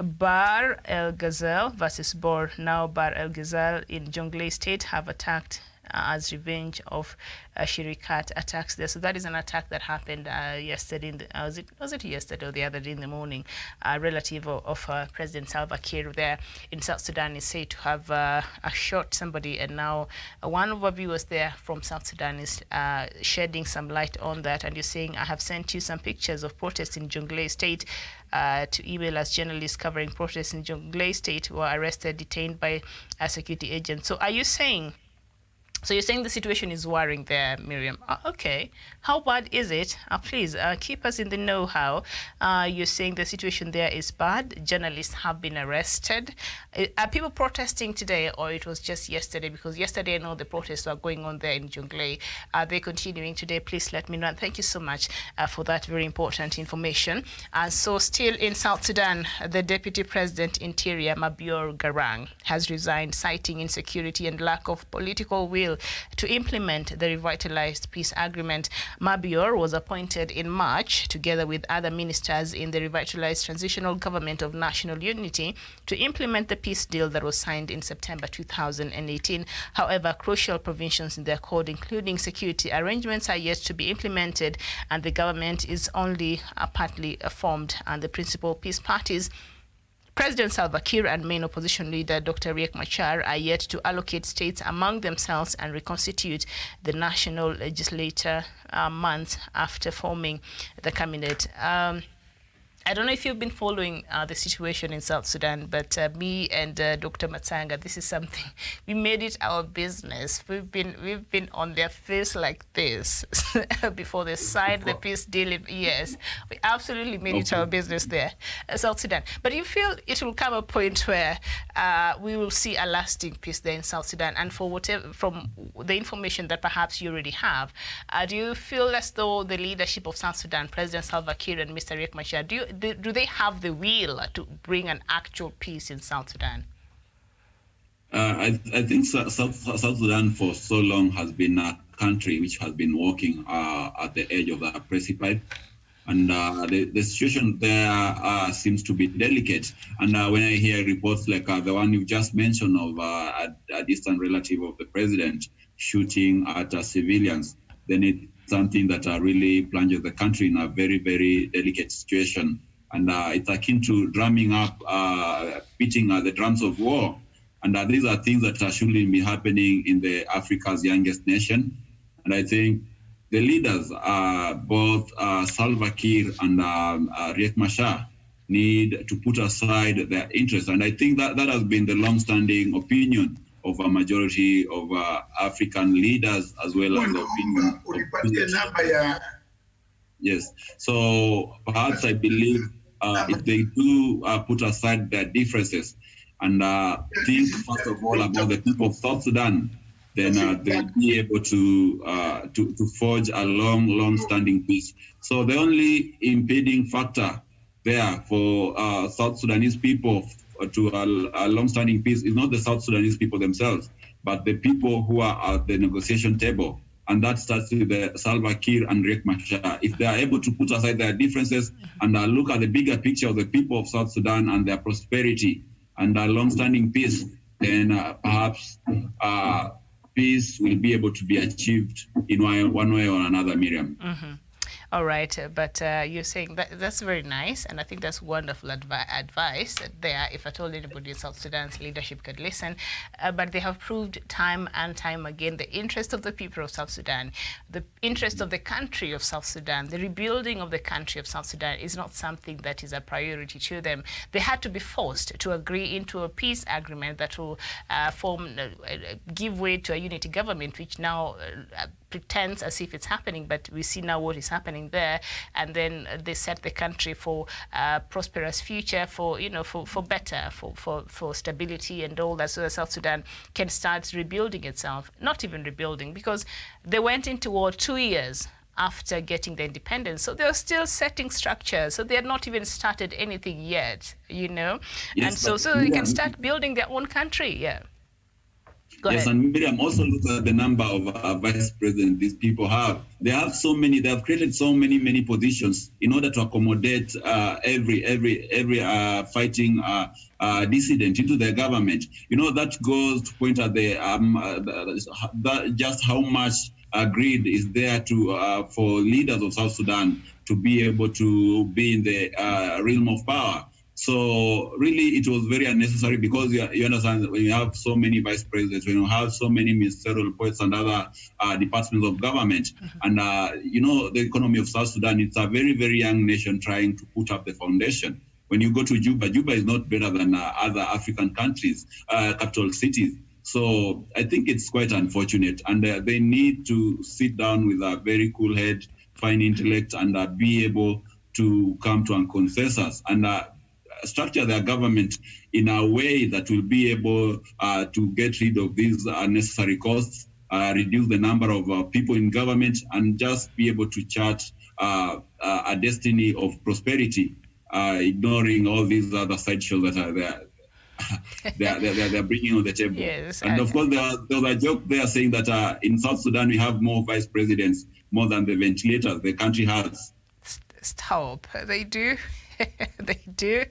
Bar El Ghazal versus Bor. Now Bar El Ghazal in Jonglei State have attacked as revenge of Shirikat attacks there. So that is an attack that happened yesterday. Was it yesterday or the other day in the morning? A relative of President Salva Kiir there in South Sudan is said to have shot somebody, and now one of our viewers there from South Sudan is shedding some light on that, and you're saying, I have sent you some pictures of protests in Jonglei State to email us. Journalists covering protests in Jonglei State were arrested, detained by security agents. So are you saying, so you're saying the situation is worrying there, Miriam? Okay. How bad is it? Please keep us in the know-how. You're saying the situation there is bad. Journalists have been arrested. Are people protesting today, or it was just yesterday? Because yesterday I know the protests were going on there in Jonglei. Are they continuing today? Please let me know. And thank you so much for that very important information. So still in South Sudan, the Deputy President Interior, Mabior Garang, has resigned, citing insecurity and lack of political will to implement the revitalized peace agreement. Mabior was appointed in March, together with other ministers in the revitalized transitional government of national unity, to implement the peace deal that was signed in September 2018. However, crucial provisions in the accord, including security arrangements, are yet to be implemented, and the government is only partly formed. And the principal peace parties, President Salva Kiir and main opposition leader Dr. Riek Machar, are yet to allocate states among themselves and reconstitute the national legislature months after forming the cabinet. I don't know if you've been following the situation in South Sudan, but me and Dr. Matsanga, this is something, we made it our business. We've been on their face like this before they signed the peace deal. Yes, we absolutely made it our business there, South Sudan. But you feel it will come a point where we will see a lasting peace there in South Sudan, and for whatever, from the information that perhaps you already have, do you feel as though the leadership of South Sudan, President Salva Kiir and Mr. Riek Machar, do they have the will to bring an actual peace in South Sudan? I think South Sudan for so long has been a country which has been walking at the edge of the precipice. And the situation there seems to be delicate. And when I hear reports like the one you just mentioned of a distant relative of the president shooting at civilians, then it's something that really plunges the country in a very, very delicate situation. And it's akin to drumming up, beating the drums of war. And these are things that shouldn't be happening in Africa's youngest nation. And I think the leaders, both Salva Kiir and Riek Machar, need to put aside their interests. And I think that has been the long-standing opinion of a majority of African leaders, as well as the opinion of yes. So perhaps I believe if they do put aside their differences and think first of all about the people of South Sudan, then they'll be able to forge a long-standing peace. So the only impeding factor there for South Sudanese people to a long-standing peace is not the South Sudanese people themselves, but the people who are at the negotiation table. And that starts with the Salva Kiir and Riek Machar. If they are able to put aside their differences and look at the bigger picture of the people of South Sudan and their prosperity and a long-standing peace, then perhaps peace will be able to be achieved in one way or another, Miriam. Mm-hmm. All right, but you're saying that's very nice, and I think that's wonderful advice there, if at all anybody in South Sudan's leadership could listen. But they have proved time and time again the interest of the people of South Sudan, the interest of the country of South Sudan, the rebuilding of the country of South Sudan is not something that is a priority to them. They had to be forced to agree into a peace agreement that will give way to a unity government, which now pretends as if it's happening, but we see now what is happening there. And then they set the country for a prosperous future, for better, for stability and all that, so that South Sudan can start rebuilding itself. Not even rebuilding, because they went into war 2 years after getting the independence, so they're still setting structures. So they had not even started anything yet, Yes, and so they can start building their own country. Yeah. Go Yes, ahead. and Miriam, also look at the number of vice presidents these people have. They have so many. They have created so many positions in order to accommodate every fighting dissident into their government. That goes to point at just how much greed is there to for leaders of South Sudan to be able to be in the realm of power. So really, it was very unnecessary because you understand when you have so many vice presidents, when you have so many ministerial posts and other departments of government, and the economy of South Sudan, it's a very young nation trying to put up the foundation. When you go to Juba is not better than other African countries, capital cities. So I think it's quite unfortunate, and they need to sit down with a very cool head, fine intellect, and be able to come to a consensus and structure their government in a way that will be able to get rid of these unnecessary costs, reduce the number of people in government, and just be able to chart a destiny of prosperity, ignoring all these other side shows that are there. They're bringing on the table. Yes, and of course, there was a joke there saying that in South Sudan we have more vice presidents, more than the ventilators the country has. Stop. They do. They do.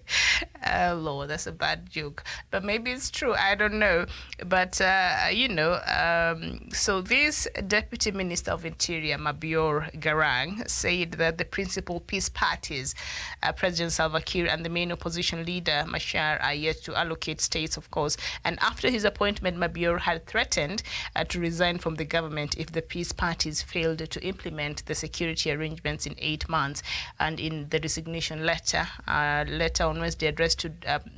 Lord, that's a bad joke. But maybe it's true. I don't know. But, so this Deputy Minister of Interior, Mabior Garang, said that the principal peace parties, President Salva Kiir and the main opposition leader, Machar, are yet to allocate states, of course. And after his appointment, Mabior had threatened to resign from the government if the peace parties failed to implement the security arrangements in 8 months. And in the resignation letter on Wednesday addressed to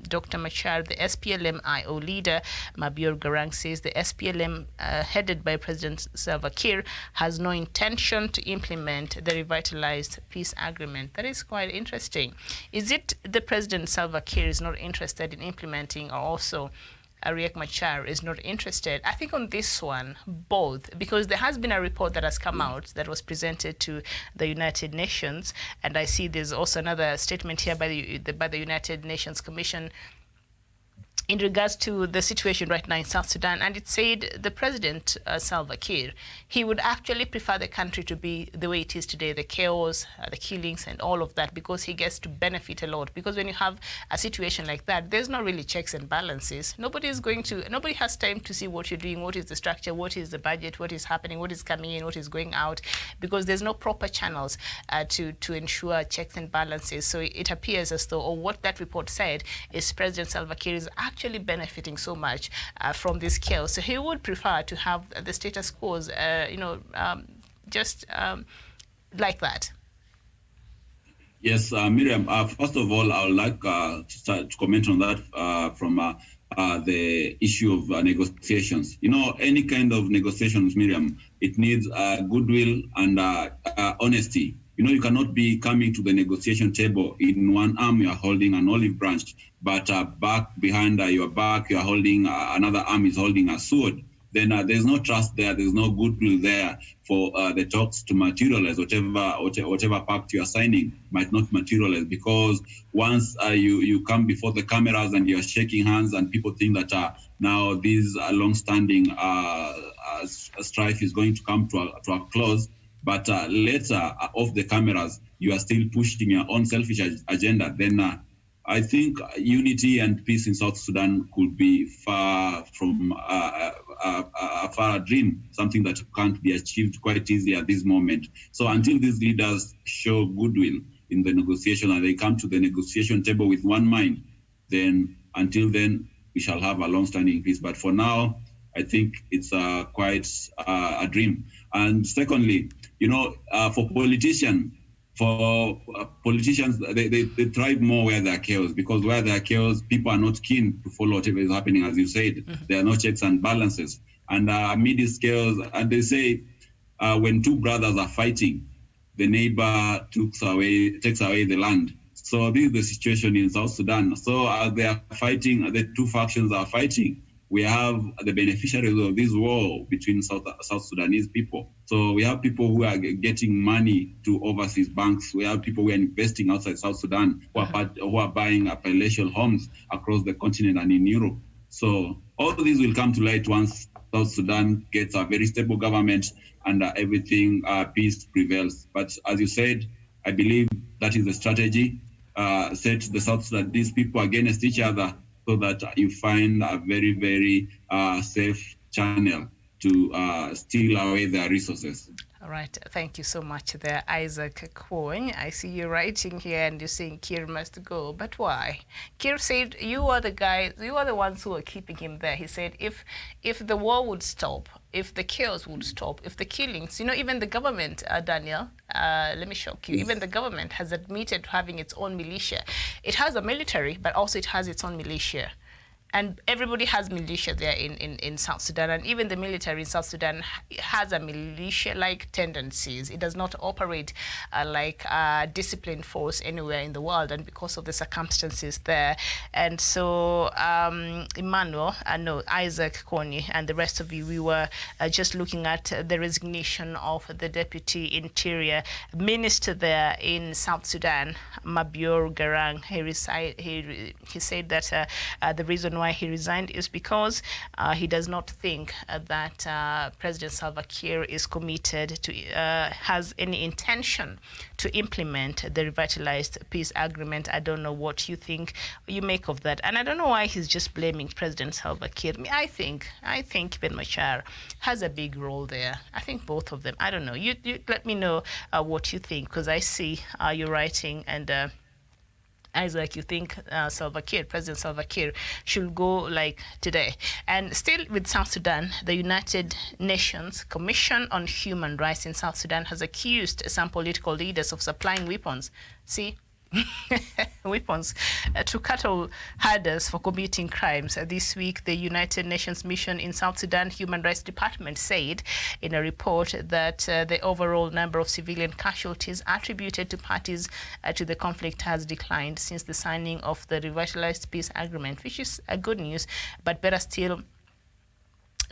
Dr. Machar, the SPLM-IO leader, Mabior Garang says the SPLM, headed by President Salva Kiir, has no intention to implement the revitalized peace agreement. That is quite interesting. Is it the President Salva Kiir is not interested in implementing, or also Riek Machar is not interested? I think on this one, both, because there has been a report that has come out that was presented to the United Nations, and I see there's also another statement here by the United Nations Commission in regards to the situation right now in South Sudan, and it said the President, Salva Kiir, he would actually prefer the country to be the way it is today, the chaos, the killings, and all of that, because he gets to benefit a lot. Because when you have a situation like that, there's not really checks and balances. Nobody has time to see what you're doing, what is the structure, what is the budget, what is happening, what is coming in, what is going out, because there's no proper channels to ensure checks and balances. So it appears as though, or what that report said, is President Salva Kiir is actually benefiting so much from this chaos. So he would prefer to have the status quo, just like that. Yes, Miriam, first of all, I would like to comment on that from the issue of negotiations. Any kind of negotiations, Miriam, it needs goodwill and honesty. You cannot be coming to the negotiation table in one arm you are holding an olive branch, but back behind your back you are holding another arm is holding a sword. Then there's no trust there. There's no goodwill there for the talks to materialize. Whatever pact you are signing might not materialize, because once you come before the cameras and you are shaking hands, and people think that now this long-standing strife is going to come to a close. But later, off the cameras, you are still pushing your own selfish agenda. Then I think unity and peace in South Sudan could be far from a far dream, something that can't be achieved quite easily at this moment. So until these leaders show goodwill in the negotiation and they come to the negotiation table with one mind, then until then, we shall have a long-standing peace. But for now, I think it's quite a dream. And secondly, for politicians, they thrive more where there are chaos, because where there are chaos, people are not keen to follow whatever is happening. As you said, there are no checks and balances. And amid this chaos, and they say when two brothers are fighting, the neighbor takes away the land. So this is the situation in South Sudan. So they are fighting, the two factions are fighting. We have the beneficiaries of this war between South Sudanese people. So we have people who are getting money to overseas banks. We have people who are investing outside South Sudan, who are buying palatial homes across the continent and in Europe. So all of these will come to light once South Sudan gets a very stable government and everything, peace prevails. But as you said, I believe that is the strategy, set the South Sudanese people against each other so that you find a very, very safe channel to steal away their resources. All right, thank you so much there, Isaac Kwon. I see you writing here and you're saying Kir must go, but why? Kir said you are the guys, you are the ones who are keeping him there. He said if the war would stop, if the chaos would stop, if the killings, even the government, Daniel, let me shock you, even the government has admitted to having its own militia. It has a military, but also it has its own militia. And everybody has militia there in South Sudan, and even the military in South Sudan has a militia-like tendencies. It does not operate like a disciplined force anywhere in the world, and because of the circumstances there. And so, Emmanuel, Isaac Kony, and the rest of you, we were just looking at the resignation of the Deputy Interior Minister there in South Sudan, Mabior Garang. He said that the reason why he resigned is because he does not think that President Salva Kiir is committed to, has any intention to implement the revitalized peace agreement. I don't know what you think you make of that. And I don't know why he's just blaming President Salva Kiir. I think Ben Machar has a big role there. I think both of them. I don't know. You let me know what you think, because I see you writing, and Isaac, you think President Salva Kiir should go like today. And still with South Sudan, the United Nations Commission on Human Rights in South Sudan has accused some political leaders of supplying weapons. Weapons to cattle herders for committing crimes. This week, the United Nations Mission in South Sudan Human Rights Department said in a report that the overall number of civilian casualties attributed to parties to the conflict has declined since the signing of the revitalized peace agreement, which is good news, but better still,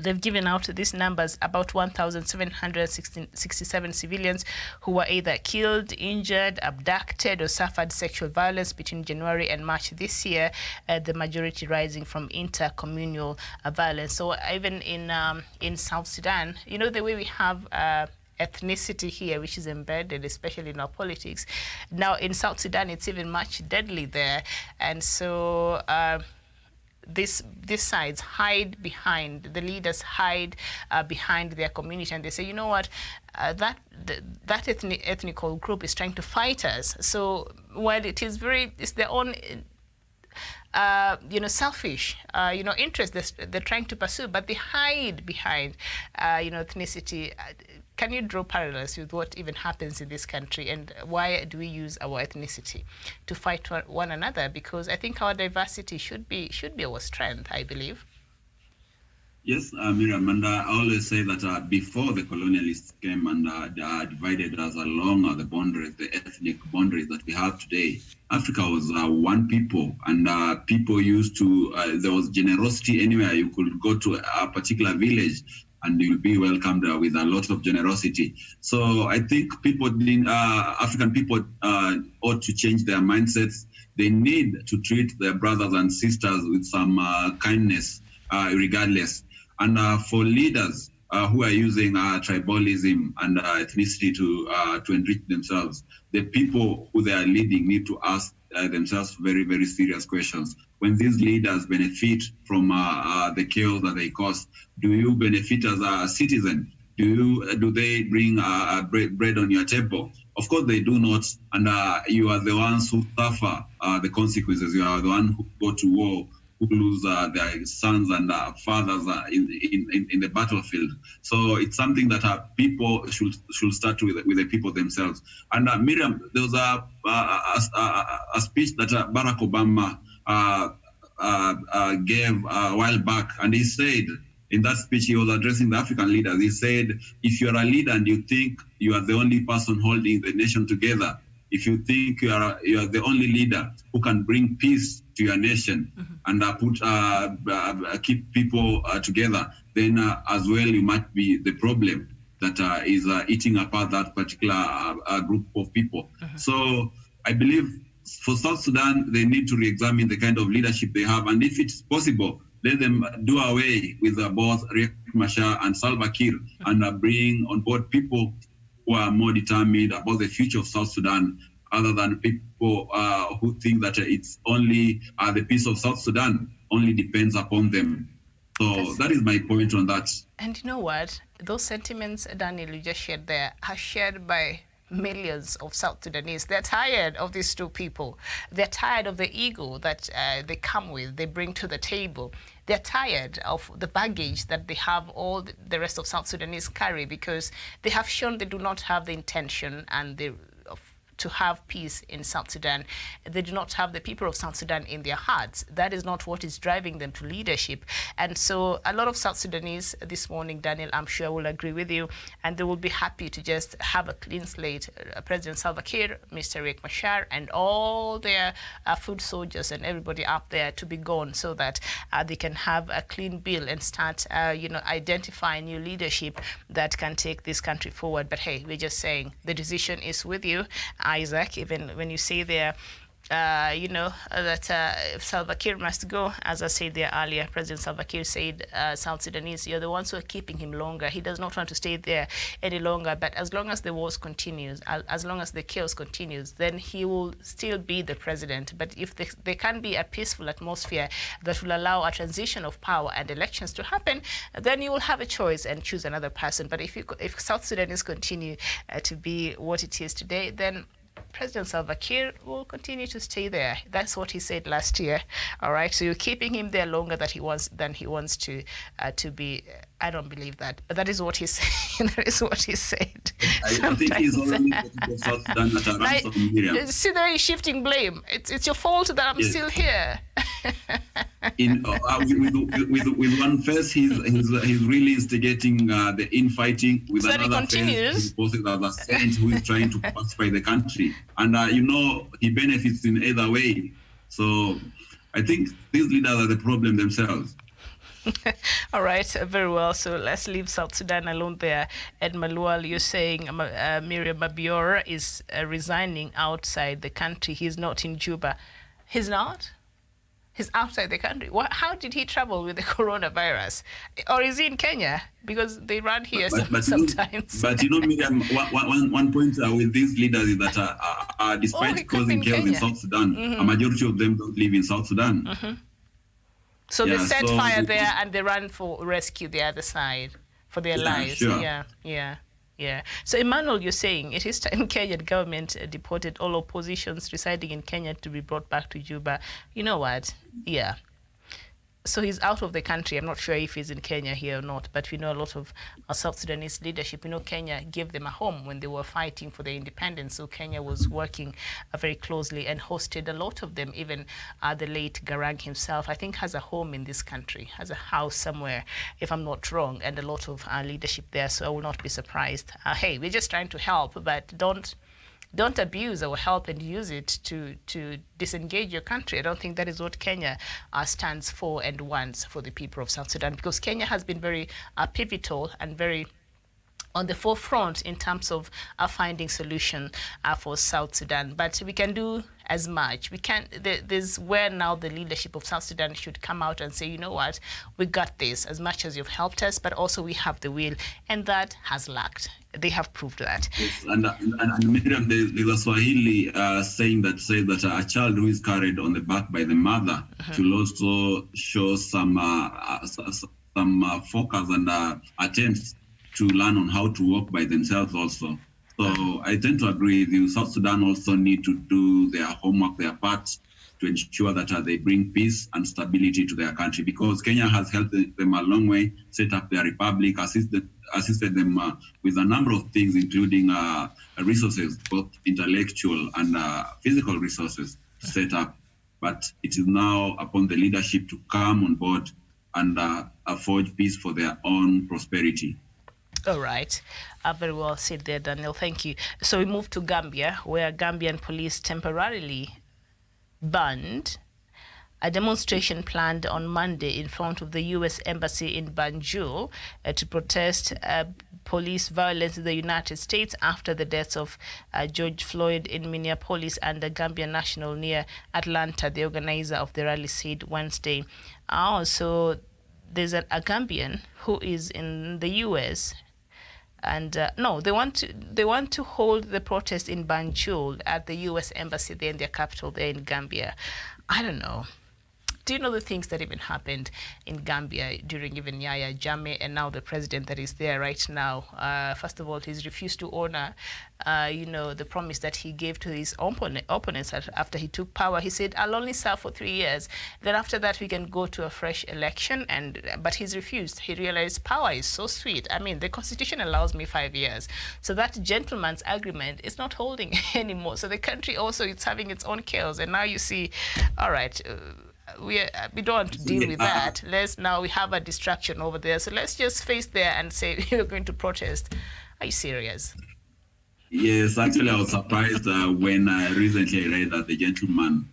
they've given out these numbers, about 1,767 civilians who were either killed, injured, abducted, or suffered sexual violence between January and March this year, the majority rising from intercommunal violence. So even in South Sudan, the way we have ethnicity here, which is embedded, especially in our politics, now in South Sudan, it's even much deadly there. And so these sides hide behind, the leaders hide behind their community, and they say, you know what, that ethnical group is trying to fight us. So while it's their own selfish, interest they're trying to pursue, but they hide behind, ethnicity. Can you draw parallels with what even happens in this country, and why do we use our ethnicity to fight one another? Because I think our diversity should be our strength, I believe. Yes, Miriam, and I always say that before the colonialists came and divided us along the boundaries, the ethnic boundaries that we have today, Africa was one people, and people used to, there was generosity anywhere. You could go to a particular village and you'll be welcomed with a lot of generosity. So I think African people ought to change their mindsets. They need to treat their brothers and sisters with some kindness, regardless. And for leaders who are using tribalism and ethnicity to enrich themselves, the people who they are leading need to ask themselves very, very serious questions. When these leaders benefit from the chaos that they cause, do you benefit as a citizen? Do they bring bread on your table? Of course they do not, and you are the ones who suffer the consequences. You are the one who go to war, who lose their sons and fathers in the battlefield. So it's something that people should start with the people themselves. And Miriam, there was a speech that Barack Obama gave a while back, and he said, in that speech, he was addressing the African leaders. He said, if you're a leader and you think you are the only person holding the nation together, if you think you are the only leader who can bring peace to your nation, and keep people together, then as well you might be the problem that is eating apart that particular group of people. So I believe for South Sudan, they need to re-examine the kind of leadership they have, and if it's possible, let them do away with both Riek Machar and Salva Kiir and bring on board people who are more determined about the future of South Sudan, other than people who think that it's only the peace of South Sudan only depends upon them. So that is my point on that. And you know what? Those sentiments, Daniel, you just shared there, are shared by millions of South Sudanese. They're tired of these two people. They're tired of the ego that they come with, they bring to the table. They're tired of the baggage that they have, all the rest of South Sudanese carry, because they have shown they do not have the intention and to have peace in South Sudan. They do not have the people of South Sudan in their hearts. That is not what is driving them to leadership. And so a lot of South Sudanese this morning, Daniel, I'm sure will agree with you, and they will be happy to just have a clean slate. President Salva Kiir, Mr. Riek Machar, and all their foot soldiers and everybody up there to be gone, so that they can have a clean bill and start, identifying new leadership that can take this country forward. But hey, we're just saying the decision is with you, Isaac. Even when you say there, that Salva Kiir must go, as I said there earlier, President Salva Kiir said, South Sudanese, you're the ones who are keeping him longer. He does not want to stay there any longer. But as long as the wars continues, as long as the chaos continues, then he will still be the president. But if there can be a peaceful atmosphere that will allow a transition of power and elections to happen, then you will have a choice and choose another person. But if South Sudanese continue to be what it is today, then President Salva Kiir will continue to stay there. That's what he said last year. All right, so you're keeping him there longer than he wants to be. I don't believe that, but that is what he said. That is what he said. I think he's already South Sudan at a ransom, Miriam. See, there he's shifting blame. It's your fault that I'm still here. With one face, he's really instigating the infighting. With so another face, he's posing as a saint who is trying to pacify the country. And he benefits in either way. So I think these leaders are the problem themselves. All right, very well. So let's leave South Sudan alone there. Ed Malual, you're saying Miriam Mabior is resigning outside the country. He's not in Juba. He's not? He's outside the country. How did he travel with the coronavirus? Or is he in Kenya? Because they run here sometimes. But Miriam, one point with these leaders is that despite causing chaos in South Sudan, a majority of them don't live in South Sudan. Mm-hmm. So they set fire there and they run for rescue the other side for their lives. Sure. Yeah. So Emmanuel, you're saying it is time Kenyan government deported all oppositions residing in Kenya to be brought back to Juba. You know what? Yeah. So he's out of the country. I'm not sure if he's in Kenya here or not, but we know a lot of South Sudanese leadership. Kenya gave them a home when they were fighting for their independence. So Kenya was working very closely and hosted a lot of them. Even the late Garang himself, I think, has a home in this country, has a house somewhere, if I'm not wrong, and a lot of leadership there. So I will not be surprised. Hey, we're just trying to help, but don't abuse our help and use it to disengage your country. I don't think that is what Kenya stands for and wants for the people of South Sudan, because Kenya has been very pivotal and very on the forefront in terms of finding solution for South Sudan. But we can do as much. We can't. There's where now the leadership of South Sudan should come out and say, you know what, we got this. As much as you've helped us, but also we have the will, and that has lacked. They have proved that. Yes, and Miriam, there's a Swahili saying that says that a child who is carried on the back by the mother should also show some focus and attempts to learn on how to walk by themselves also. So I tend to agree with you. South Sudan also need to do their homework, their part, to ensure that they bring peace and stability to their country, because Kenya has helped them a long way, set up their republic, assisted them with a number of things, including resources, both intellectual and physical resources to set up. But it is now upon the leadership to come on board and forge peace for their own prosperity. All right. Very well said there, Daniel. Thank you. So we move to Gambia, where Gambian police temporarily banned a demonstration planned on Monday in front of the U.S. Embassy in Banjul to protest police violence in the United States after the deaths of George Floyd in Minneapolis and the Gambian national near Atlanta, the organizer of the rally said Wednesday. So there's a Gambian who is in the U.S., and they want to hold the protest in Banjul at the U.S. embassy there in their capital there in Gambia. I don't know. Do you know the things that even happened in Gambia during even Yahya Jammeh and now the president that is there right now? First of all, he's refused to honor, the promise that he gave to his opponents after he took power. He said, "I'll only serve for 3 years. Then after that, we can go to a fresh election." But he's refused. He realized power is so sweet. I mean, the Constitution allows me 5 years. So that gentleman's agreement is not holding anymore. So the country also is having its own chaos. And now you see, all right, we don't want to deal with that. We have a distraction over there. So let's just face there and say we're going to protest. Are you serious? Yes, actually, I was surprised when I recently read that the gentleman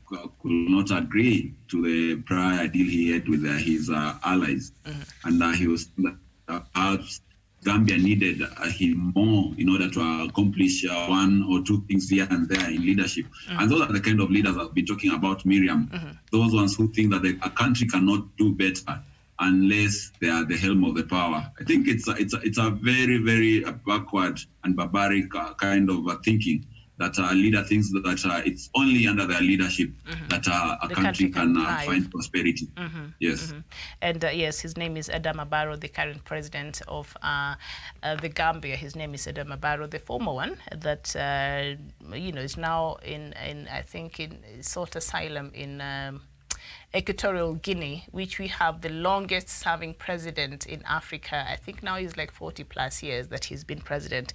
could not agree to the prior deal he had with his allies. And he was perhaps Gambia needed him more in order to accomplish one or two things here and there in leadership. And those are the kind of leaders I've been talking about, Miriam. Those ones who think that a country cannot do better unless they are the helm of the power. I think it's a very, very backward and barbaric kind of thinking that a leader thinks that it's only under their leadership that a country can find prosperity. Yes. And yes, his name is Adama Barrow, the current president of the Gambia. His name is Adama Barrow, the former one that is now in I think in sought asylum in Equatorial Guinea, which we have the longest serving president in Africa. I think now he's like 40 plus years that he's been president.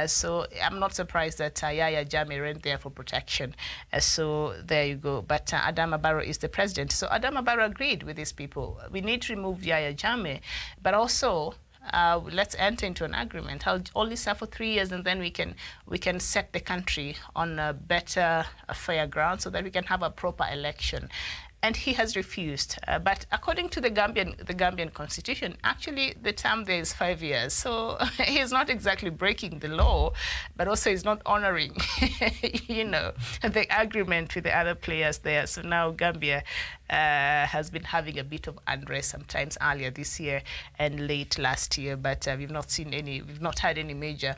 So I'm not surprised that Yahya Jammeh went there for protection. So there you go. But Adama Barrow is the president. So Adama Barrow agreed with these people. We need to remove Yahya Jammeh, but also let's enter into an agreement. I'll only serve for 3 years, and then we can set the country on a better, fair ground so that we can have a proper election. And he has refused. But according to the Gambian constitution, actually the term there is 5 years. So he's not exactly breaking the law, but also he's not honoring, the agreement with the other players there. So now Gambia has been having a bit of unrest sometimes earlier this year and late last year, but we've not had any major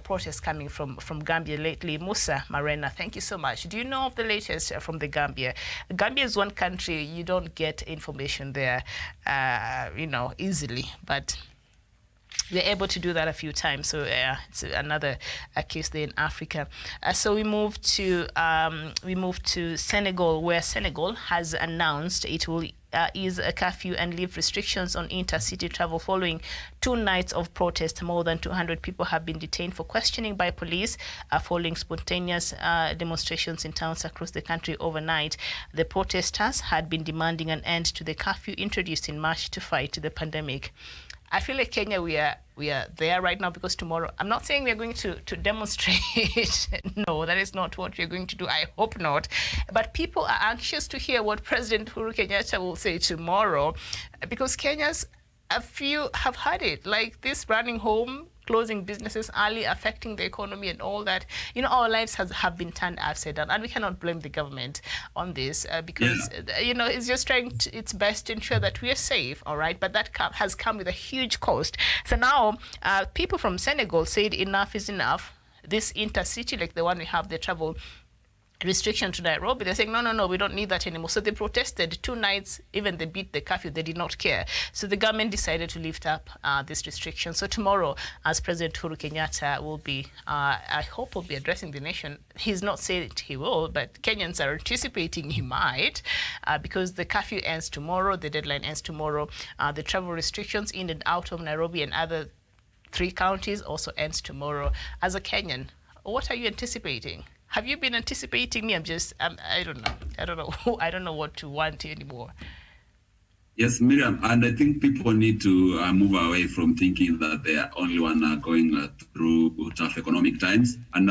protests coming from Gambia lately. Musa Marena, thank you so much. Do you know of the latest from the Gambia? Gambia is one country you don't get information there, easily, but we're able to do that a few times. So it's another case there in Africa. So we move to Senegal, where Senegal has announced it will ease a curfew and lift restrictions on intercity travel following 2 nights of protest. More than 200 people have been detained for questioning by police following spontaneous demonstrations in towns across the country overnight. The protesters had been demanding an end to the curfew introduced in March to fight the pandemic. I feel like Kenya, we are there right now because tomorrow, I'm not saying we're going to demonstrate. No, that is not what we're going to do. I hope not. But people are anxious to hear what President Uhuru Kenyatta will say tomorrow, because a few have had it, like this running home, closing businesses early, affecting the economy and all that. Our lives have been turned upside down, and we cannot blame the government on this because, it's just trying its best to ensure that we are safe, all right? But that has come with a huge cost. So now people from Senegal said enough is enough. This intercity, like the one we have, the travel restriction to Nairobi, they're saying, no, we don't need that anymore. So they protested 2 nights, even they beat the curfew, they did not care. So the government decided to lift up this restriction. So tomorrow, as President Uhuru Kenyatta will be, I hope will be addressing the nation. He's not said he will, but Kenyans are anticipating he might, because the curfew ends tomorrow, the deadline ends tomorrow. The travel restrictions in and out of Nairobi and other 3 counties also ends tomorrow. As a Kenyan, what are you anticipating? Have you been anticipating me? I don't know. I don't know what to want anymore. Yes, Miriam, and I think people need to move away from thinking that they are only one going through tough economic times. And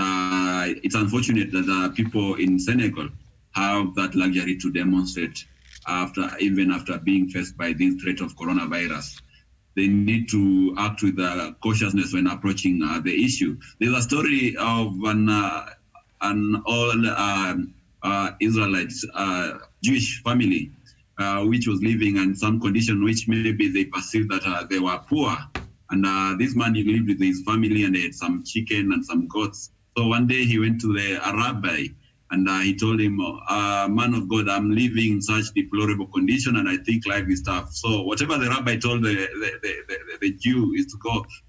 it's unfortunate that people in Senegal have that luxury to demonstrate even after being faced by this threat of coronavirus. they need to act with cautiousness when approaching the issue. There's a story of an old Israelite Jewish family which was living in some condition which maybe they perceived that they were poor. And this man, he lived with his family and they had some chicken and some goats. So one day he went to the rabbi and he told him, man of God, I'm living in such deplorable condition and I think life is tough. So whatever the rabbi told the Jew is to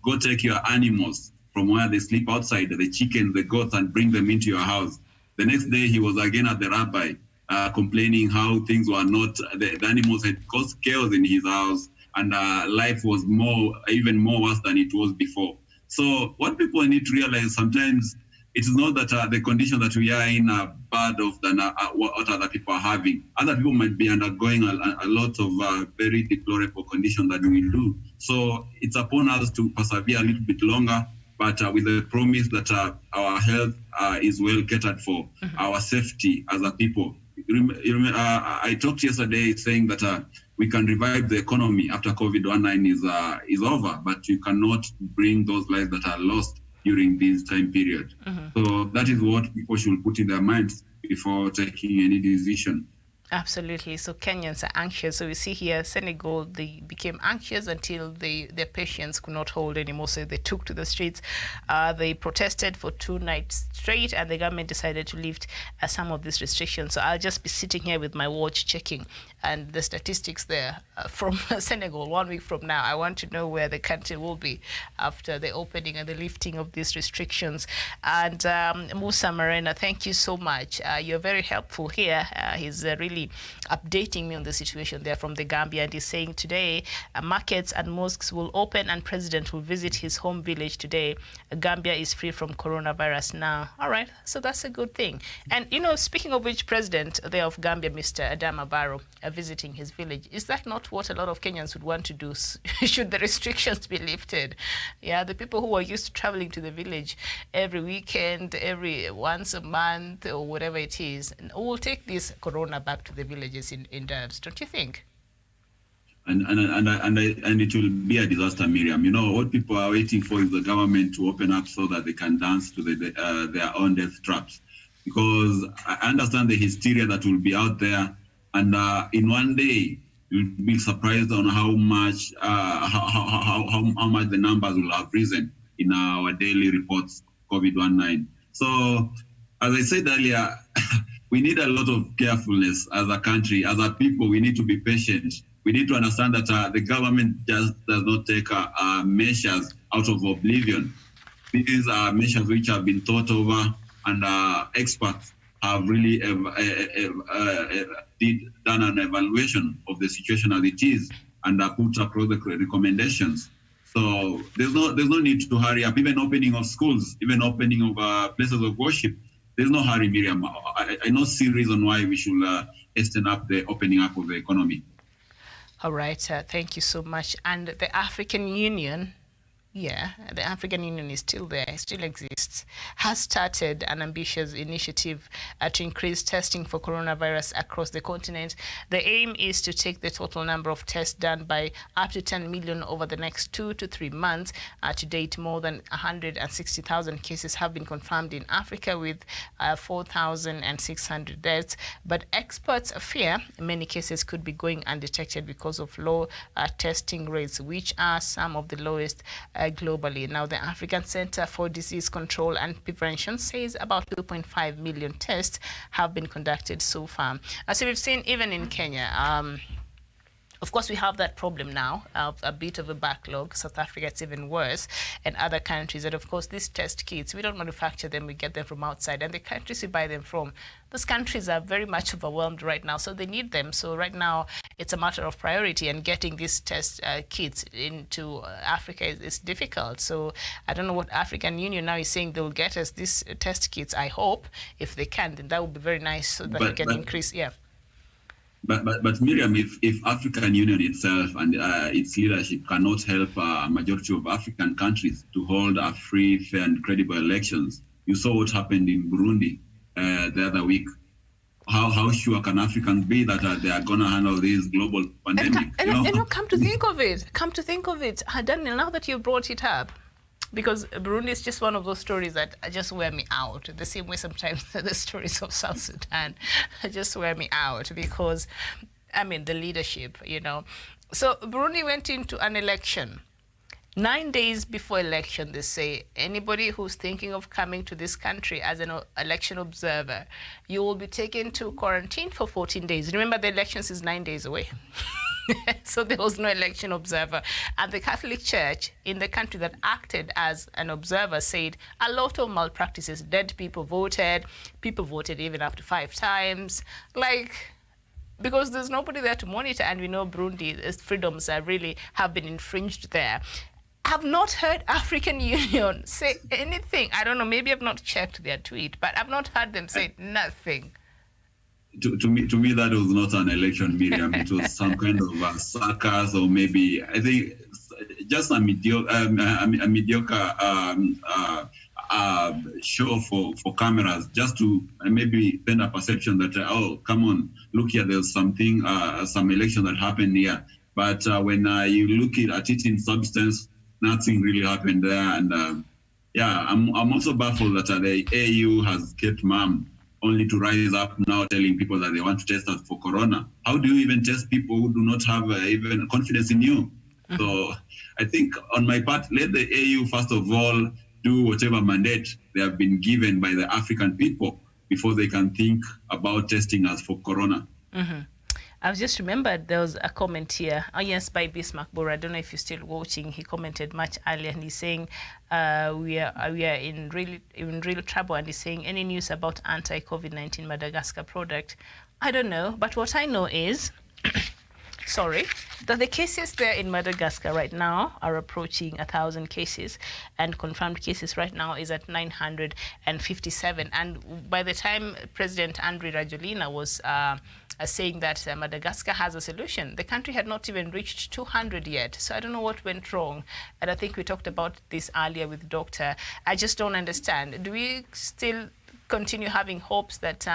go take your animals from where they sleep outside, the chicken, the goats, and bring them into your house. The next day he was again at the rabbi complaining how things were not, the animals had caused chaos in his house and life was even more worse than it was before. So what people need to realize sometimes, it is not that the condition that we are in are bad off than what other people are having. Other people might be undergoing a lot of very deplorable conditions that we do. So it's upon us to persevere a little bit longer, but with the promise that our health is well catered for, our safety as a people. I talked yesterday saying that we can revive the economy after COVID-19 is over, but you cannot bring those lives that are lost during this time period. So that is what people should put in their minds before taking any decision. Absolutely. So Kenyans are anxious. So we see here, Senegal, they became anxious until their patience could not hold anymore. So they took to the streets. They protested for 2 nights straight, and the government decided to lift some of these restrictions. So I'll just be sitting here with my watch checking and the statistics there from Senegal 1 week from now. I want to know where the country will be after the opening and the lifting of these restrictions. And Musa Marena, thank you so much. You're very helpful here. He's really updating me on the situation there from the Gambia, and he's saying today markets and mosques will open and president will visit his home village today. Gambia is free from coronavirus now. All right, so that's a good thing. And you know, speaking of which, president there of Gambia, Mr. Adama Barrow, visiting his village, is that not what a lot of Kenyans would want to do should the restrictions be lifted? Yeah, the people who are used to traveling to the village every weekend, every once a month or whatever it is, and we'll take this corona back to the villages in Dabs, don't you think? And it will be a disaster, Miriam. You know, what people are waiting for is the government to open up so that they can dance to their own death traps. Because I understand the hysteria that will be out there, and in one day you'll be surprised on how much the numbers will have risen in our daily reports, COVID-19. So, as I said earlier, we need a lot of carefulness as a country, as a people. We need to be patient. We need to understand that the government just does not take measures out of oblivion. These are measures which have been thought over, and experts have really done an evaluation of the situation as it is and put across the recommendations. So there's no need to hurry up. Even opening of schools, even opening of places of worship, there's no hurry, Miriam. I don't see reason why we should hasten up the opening up of the economy. All right, thank you so much. And the African Union, the African Union is still there, it still exists, has started an ambitious initiative to increase testing for coronavirus across the continent. The aim is to take the total number of tests done by up to 10 million over the next 2 to 3 months. To date, more than 160,000 cases have been confirmed in Africa, with 4,600 deaths. But experts fear many cases could be going undetected because of low testing rates, which are some of the lowest globally. Now, the African Center for Disease Control and Prevention says about 2.5 million tests have been conducted so far. So we've seen even in Kenya, of course, we have that problem now, a bit of a backlog. South Africa, it's even worse, and other countries. And of course, these test kits, we don't manufacture them, we get them from outside. And the countries we buy them from, those countries are very much overwhelmed right now, so they need them. So right now, it's a matter of priority, and getting these test kits into Africa is difficult. So I don't know what African Union now is saying. They'll get us these test kits, I hope. If they can, then that would be very nice, so that we can increase, But Miriam, if African Union itself and its leadership cannot help a majority of African countries to hold a free, fair, and credible elections, you saw what happened in Burundi the other week. how sure can Africans be that they are going to handle this global pandemic? And come to think of it, Daniel, now that you brought it up, because Burundi is just one of those stories that just wear me out. The same way sometimes the stories of South Sudan just wear me out because, I mean, the leadership, So Burundi went into an election. 9 days before election, they say, anybody who's thinking of coming to this country as an election observer, you will be taken to quarantine for 14 days. Remember, the elections is 9 days away. So there was no election observer. And the Catholic Church in the country that acted as an observer said a lot of malpractices. Dead people voted even up to 5 times. Because there's nobody there to monitor, and we know Burundi's freedoms have been infringed there. I've not heard African Union say anything. I don't know, maybe I've not checked their tweet, but I've not heard them say nothing. To me, that was not an election, Miriam. It was some kind of circus, or maybe, I think, just a mediocre show for cameras, just to maybe send a perception that, oh, come on, look here, there's something, some election that happened here. But when you look at it in substance, nothing really happened there. And I'm also baffled that the AU has kept mum, only to rise up now telling people that they want to test us for corona. How do you even test people who do not have even confidence in you? Mm-hmm. So I think on my part, let the AU first of all do whatever mandate they have been given by the African people before they can think about testing us for corona. Mm-hmm. I've just remembered there was a comment here. Oh yes, by Bismarck Bora. I don't know if you're still watching. He commented much earlier, and he's saying we are in real trouble. And he's saying any news about anti-COVID-19 Madagascar product. I don't know, but what I know is, that the cases there in Madagascar right now are approaching 1,000 cases, and confirmed cases right now is at 957. And by the time President Andry Rajoelina was saying that Madagascar has a solution, the country had not even reached 200 yet. So I don't know what went wrong. And I think we talked about this earlier with Doctor. I just don't understand. Do we still continue having hopes that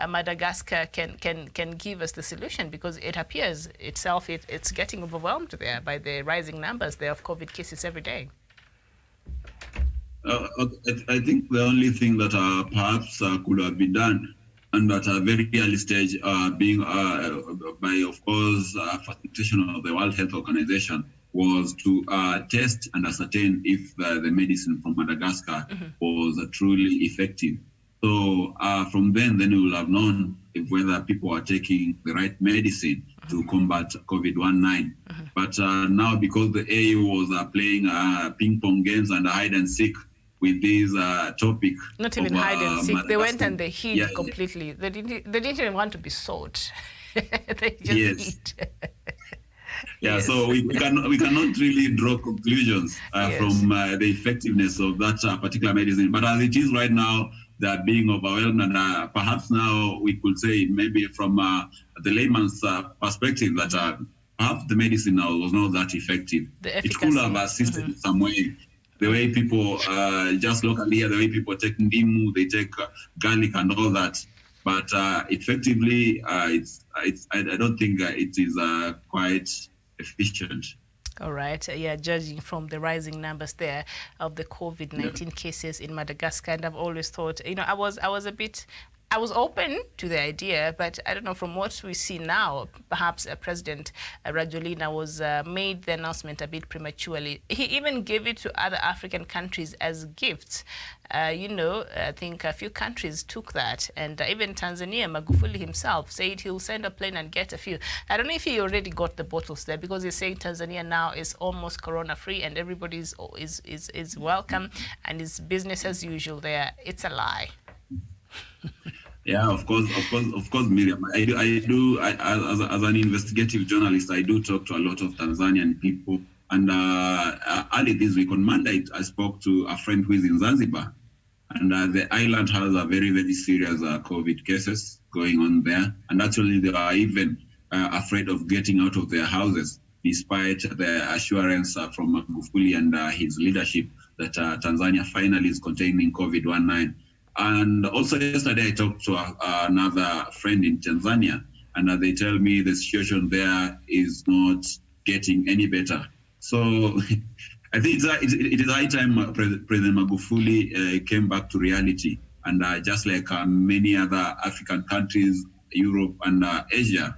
Madagascar can give us the solution? Because it appears it's getting overwhelmed there by the rising numbers there of COVID cases every day. I think the only thing that perhaps could have been done, and at a very early stage, being by, of course, facilitation of the World Health Organization, was to test and ascertain if the medicine from Madagascar was truly effective. So from then we will have known if whether people are taking the right medicine to combat COVID-19. But now, because the AU was playing ping pong games and hide and seek with this topic. Not even hide and seek. They went and they hid completely. They didn't even want to be sought. They just hid. So we cannot really draw conclusions from the effectiveness of that particular medicine. But as it is right now, they are being overwhelmed, and perhaps now we could say, maybe from the layman's perspective, that perhaps the medicine now was not that effective. It could have assisted in some way. The way people, just locally here, the way people take ndimu, they take garlic and all that. But effectively, I don't think it is quite efficient. All right. Judging from the rising numbers there of the COVID-19 cases in Madagascar, and I've always thought, I was open to the idea, but I don't know, from what we see now, perhaps President Rajoelina was made the announcement a bit prematurely. He even gave it to other African countries as gifts. I think a few countries took that, and even Tanzania, Magufuli himself said he'll send a plane and get a few. I don't know if he already got the bottles there, because he's saying Tanzania now is almost corona-free and everybody is welcome and it's business as usual there. It's a lie. Yeah, of course, Miriam. I do. As an investigative journalist, I do talk to a lot of Tanzanian people. And early this week on Monday, I spoke to a friend who is in Zanzibar, and the island has a very, very serious COVID cases going on there. And actually, they are even afraid of getting out of their houses, despite the assurance from Magufuli and his leadership that Tanzania finally is containing COVID-19. And also yesterday I talked to another friend in Tanzania, and they tell me the situation there is not getting any better. So I think it is high time President Magufuli came back to reality. And just like many other African countries, Europe and Asia,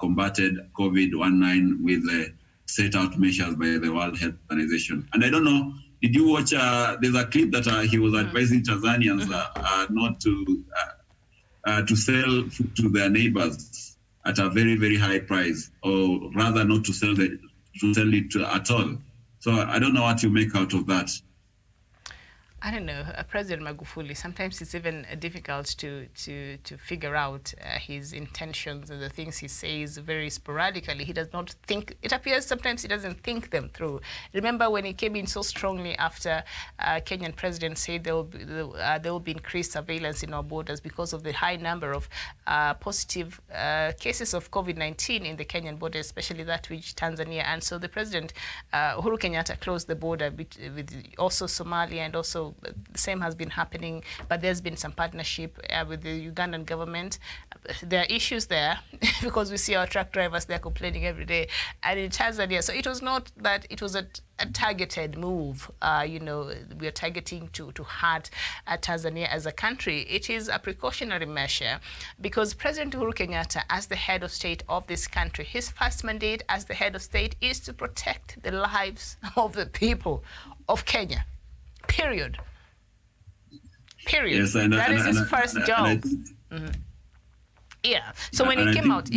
combated COVID-19 with set out measures by the World Health Organization. And I don't know, did you watch, there's a clip that he was advising Tanzanians not to sell food to their neighbors at a very, very high price, or rather not to sell it at all. So I don't know what you make out of that. I don't know, President Magufuli, sometimes it's even difficult to figure out his intentions and the things he says very sporadically. He does not think, it appears sometimes he doesn't think them through. Remember when he came in so strongly after Kenyan president said there will be increased surveillance in our borders because of the high number of positive cases of COVID-19 in the Kenyan border, especially that which Tanzania. And so the president, Uhuru Kenyatta, closed the border with also Somalia, and also the same has been happening, but there's been some partnership with the Ugandan government. There are issues there because we see our truck drivers, they're complaining every day. And in Tanzania, so it was not that it was a targeted move, we are targeting to hurt Tanzania as a country. It is a precautionary measure because President Uhuru Kenyatta, as the head of state of this country, his first mandate as the head of state is to protect the lives of the people of Kenya. Period. Yes, that is his first job. Yeah. So when he came out,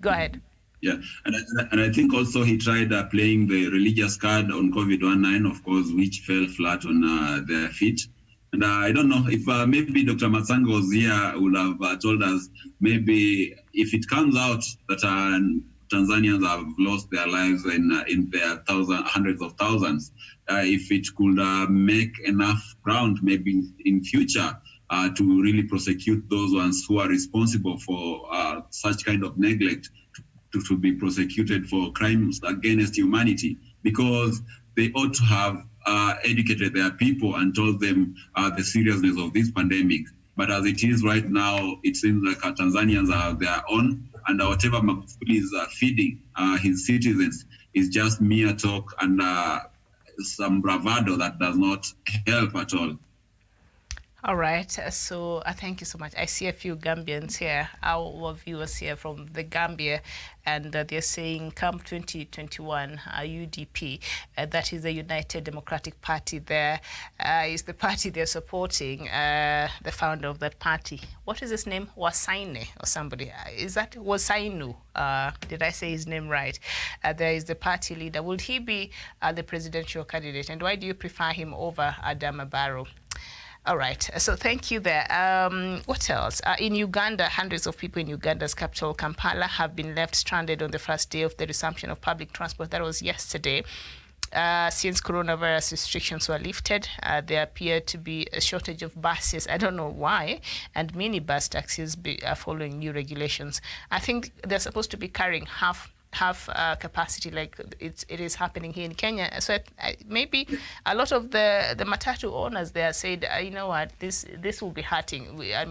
go ahead. Yeah, and I think also he tried playing the religious card on COVID-19, of course, which fell flat on their feet. And I don't know if maybe Dr. Matsanga was here, would have told us maybe if it comes out that Tanzanians have lost their lives in their hundreds of thousands, if it could make enough ground maybe in future to really prosecute those ones who are responsible for such kind of neglect, to be prosecuted for crimes against humanity, because they ought to have educated their people and told them the seriousness of this pandemic. But as it is right now, it seems like Tanzanians are their own, and whatever Magufuli is feeding his citizens is just mere talk and some bravado that does not help at all. All right, so thank you so much. I see a few Gambians here, our viewers here from the Gambia, and they're saying come 2021, UDP, that is the United Democratic Party there, is the party they're supporting, the founder of that party. What is his name? Wasaine or somebody? Is that Wasainu? Did I say his name right? There is the party leader. Will he be the presidential candidate? And why do you prefer him over Adama Barrow? All right, so thank you there. What else? In Uganda, hundreds of people in Uganda's capital, Kampala, have been left stranded on the first day of the resumption of public transport. That was yesterday. Since coronavirus restrictions were lifted, there appeared to be a shortage of buses. I don't know why, and minibus taxis are following new regulations. I think they're supposed to be carrying half capacity, like it is happening here in Kenya. So maybe a lot of the matatu owners there said, you know what, this will be hurting. We'll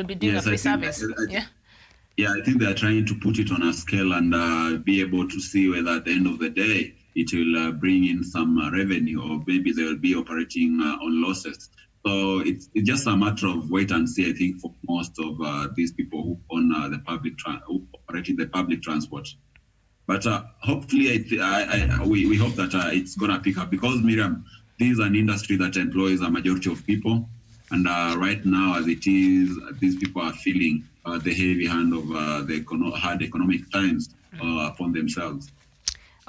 be doing a free service. I think they're trying to put it on a scale and be able to see whether at the end of the day it will bring in some revenue, or maybe they will be operating on losses. So it's just a matter of wait and see, I think, for most of these people who own who operate in the public transport. But hopefully, we hope that it's going to pick up, because, Miriam, this is an industry that employs a majority of people. And right now, as it is, these people are feeling the heavy hand of the hard economic times upon themselves.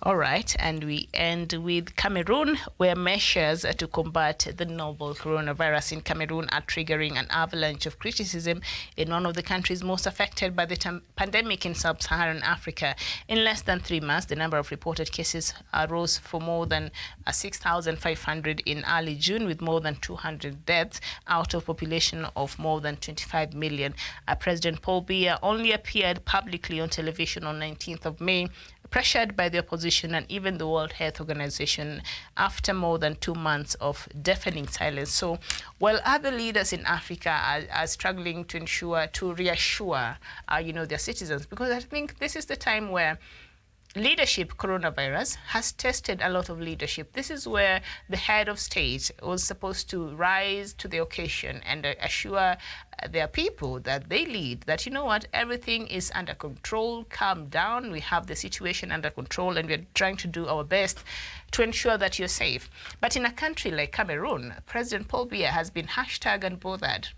All right, and we end with Cameroon, where measures to combat the novel coronavirus in Cameroon are triggering an avalanche of criticism in one of the countries most affected by the pandemic in sub-Saharan Africa. In less than 3 months, the number of reported cases rose for more than 6,500 in early June, with more than 200 deaths out of a population of more than 25 million. President Paul Biya only appeared publicly on television on 19th of May, pressured by the opposition opposition, and even the World Health Organization after more than 2 months of deafening silence. So while other leaders in Africa are struggling to reassure their citizens, because I think this is the time where leadership, coronavirus, has tested a lot of leadership. This is where the head of state was supposed to rise to the occasion and assure their people that they lead, that, you know what, everything is under control, calm down, we have the situation under control, and we're trying to do our best to ensure that you're safe. But in a country like Cameroon, President Paul Biya has been hashtag unbothered.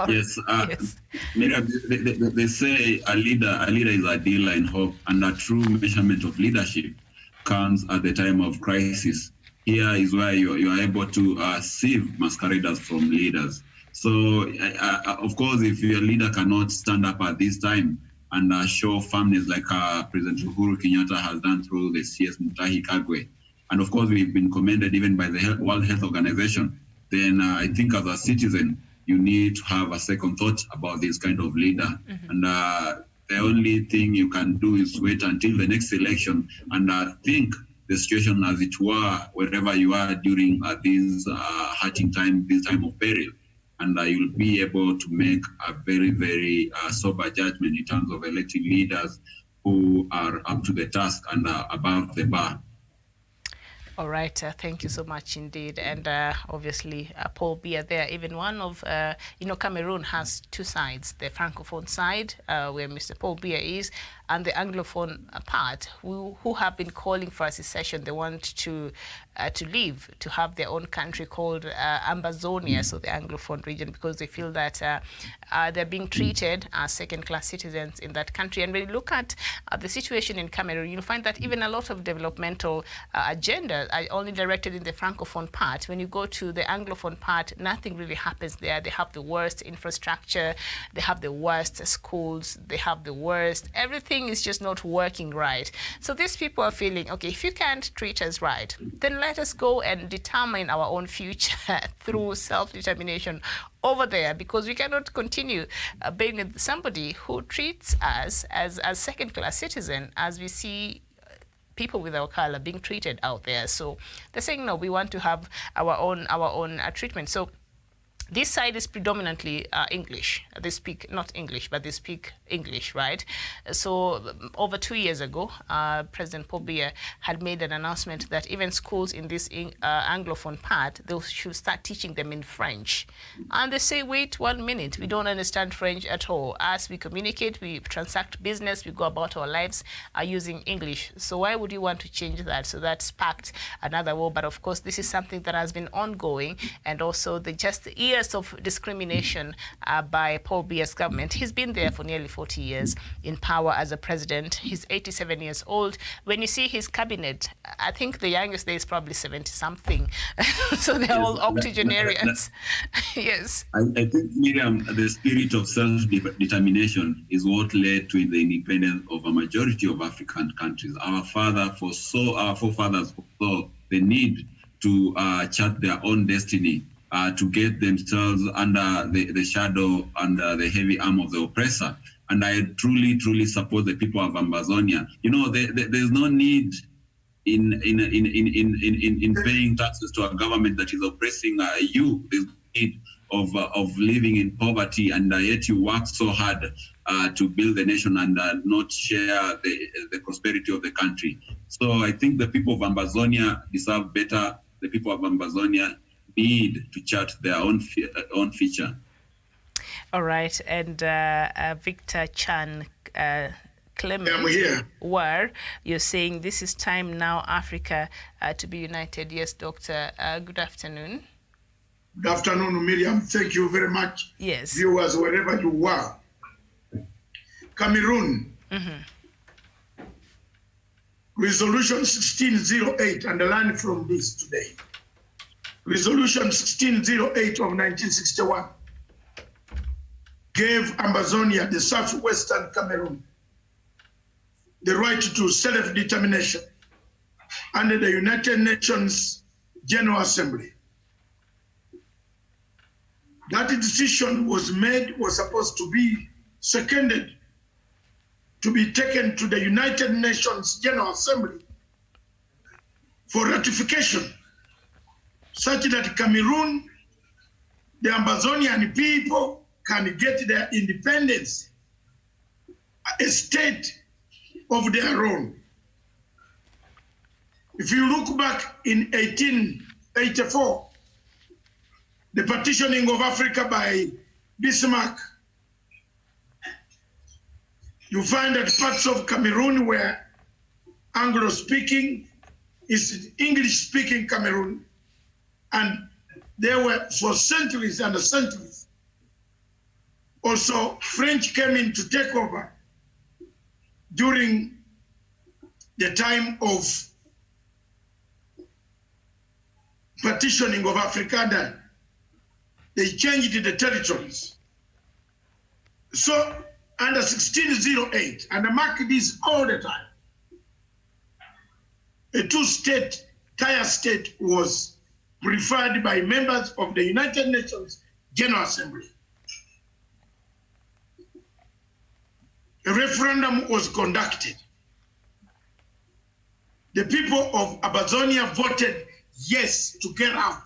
Yes, Yes. Miriam, they say a leader is a dealer in hope, and a true measurement of leadership comes at the time of crisis. Here is where you are able to sieve masqueraders from leaders. So, of course, if your leader cannot stand up at this time and show firmness like President Uhuru Kenyatta has done through the CS Mutahi Kagwe, and of course we've been commended even by the World Health Organization, then I think as a citizen, you need to have a second thought about this kind of leader. And the only thing you can do is wait until the next election and think the situation as it were wherever you are during this hatching time, this time of peril. And you'll be able to make a very, very sober judgment in terms of electing leaders who are up to the task and above the bar. All right, thank you so much indeed. And obviously, Paul Biya there, even one of, Cameroon has two sides, the Francophone side, where Mr. Paul Biya is, and the Anglophone part, who have been calling for a secession. They want to leave, to have their own country called Ambazonia, so the Anglophone region, because they feel that they're being treated as second-class citizens in that country. And when you look at the situation in Cameroon, you'll find that even a lot of developmental agendas are only directed in the Francophone part. When you go to the Anglophone part, nothing really happens there. They have the worst infrastructure, they have the worst schools, they have the worst, everything is just not working right. So these people are feeling, okay, if you can't treat us right, then let us go and determine our own future through self-determination over there, because we cannot continue being with somebody who treats us as second-class citizen, as we see people with our color being treated out there. So they're saying, no, we want to have our own treatment. So this side is predominantly English. They speak not English, but they speak English, right? So over 2 years ago, President Paul Biya had made an announcement that even schools in this Anglophone part, they should start teaching them in French. And they say, wait 1 minute, we don't understand French at all. As we communicate, we transact business, we go about our lives using English. So why would you want to change that? So that sparked another war. But of course, this is something that has been ongoing, and also the years of discrimination by Paul Biya's government. He's been there for nearly 40 years in power as a president. He's 87 years old. When you see his cabinet, I think the youngest there is probably 70-something. So they're all octogenarians. Yes. I think, Miriam, the spirit of self-determination is what led to the independence of a majority of African countries. Our forefathers foresaw the need to chart their own destiny, to get themselves under the shadow, under the heavy arm of the oppressor. And I truly, truly support the people of Ambazonia. You know, there's no need in paying taxes to a government that is oppressing you. There's no need of living in poverty, and yet you work so hard to build the nation and not share the prosperity of the country. So I think the people of Ambazonia deserve better. The people of Ambazonia need to chart their own future. All right, and Victor Chan Clement, where you're saying this is time now, Africa, to be united. Yes, Doctor. Good afternoon. Good afternoon, Miriam. Thank you very much. Yes. Viewers, wherever you are. Cameroon. Resolution 1608, underline from this today. Resolution 1608 of 1961 gave Ambazonia, the southwestern Cameroon, the right to self-determination under the United Nations General Assembly. That decision was supposed to be seconded to be taken to the United Nations General Assembly for ratification, such that Cameroon, the Amazonian people, can get their independence, a state of their own. If you look back in 1884, the partitioning of Africa by Bismarck, you find that parts of Cameroon were Anglo-speaking, is English-speaking Cameroon, and there were for centuries and centuries. Also, French came in to take over during the time of partitioning of Africa, and they changed the territories. So under 1608, and I mark this all the time, a two-state, tier state was preferred by members of the United Nations General Assembly. A referendum was conducted. The people of Amazonia voted yes to get out.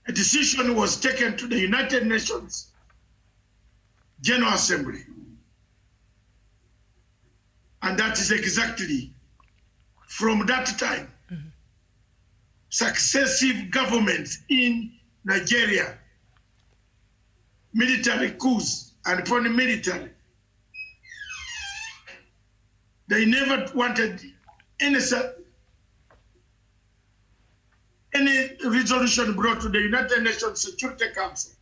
A decision was taken to the United Nations General Assembly. And that is exactly from that time, successive governments in Nigeria, military coups and upon military, they never wanted any resolution brought to the United Nations Security Council,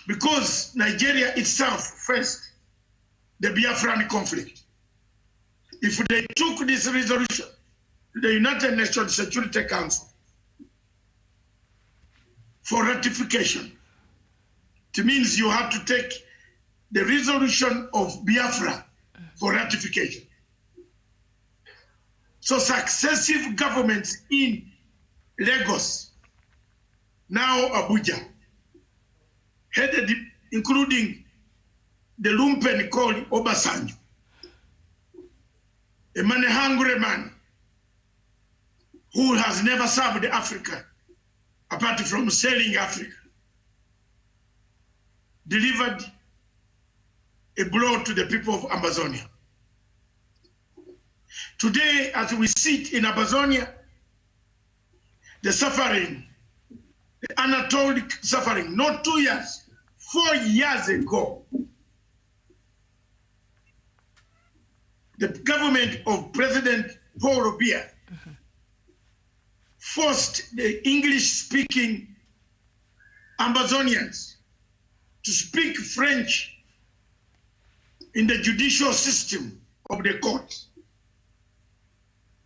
because Nigeria itself faced the Biafran conflict. If they took this resolution to the United Nations Security Council for ratification, it means you have to take the resolution of Biafra for ratification. So successive governments in Lagos, now Abuja, headed, including the lumpen called Obasanjo, a money-hungry man who has never served Africa apart from selling Africa, delivered a blow to the people of Amazonia. Today, as we sit in Amazonia, the suffering, the untold suffering, not 2 years, 4 years ago, the government of President Paul Biya forced the English-speaking Amazonians to speak French in the judicial system of the court.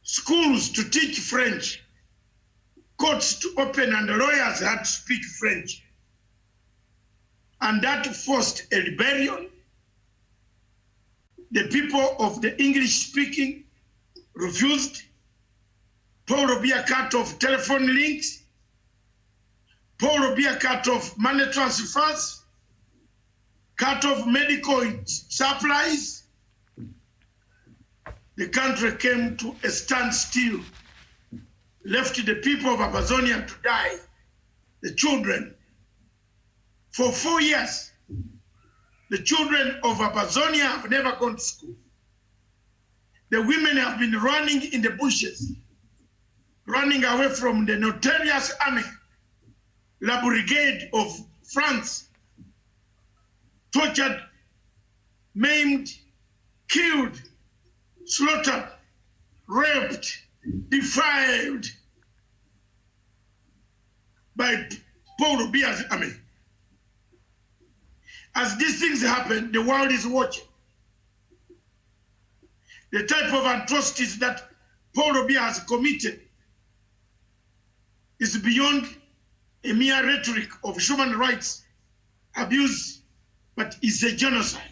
Schools to teach French, courts to open, and the lawyers had to speak French. And that forced a rebellion. The people of the English-speaking refused. Paul Biya cut off telephone links. Paul Biya cut off money transfers, cut off medical supplies. The country came to a standstill, left the people of Amazonia to die, the children. For 4 years, the children of Amazonia have never gone to school. The women have been running in the bushes, running away from the notorious army, La Brigade of France, tortured, maimed, killed, slaughtered, raped, defiled by Paul Biya's army. As these things happen, the world is watching. The type of atrocities that Paul Biya has committed is beyond a mere rhetoric of human rights abuse, but is a genocide.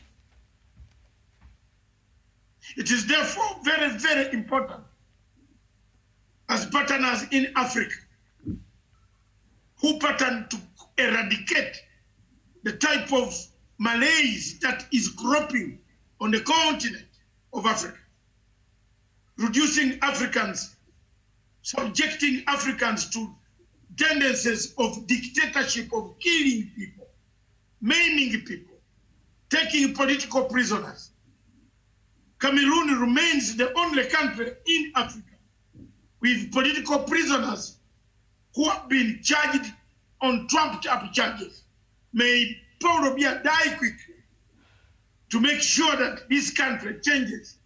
It is therefore very, very important as partners in Africa who pattern to eradicate the type of malaise that is cropping on the continent of Africa, reducing Africans, subjecting Africans to tendencies of dictatorship, of killing people, maiming people, taking political prisoners. Cameroon remains the only country in Africa with political prisoners who have been charged on trumped-up charges. May Paul Biya die quickly to make sure that this country changes.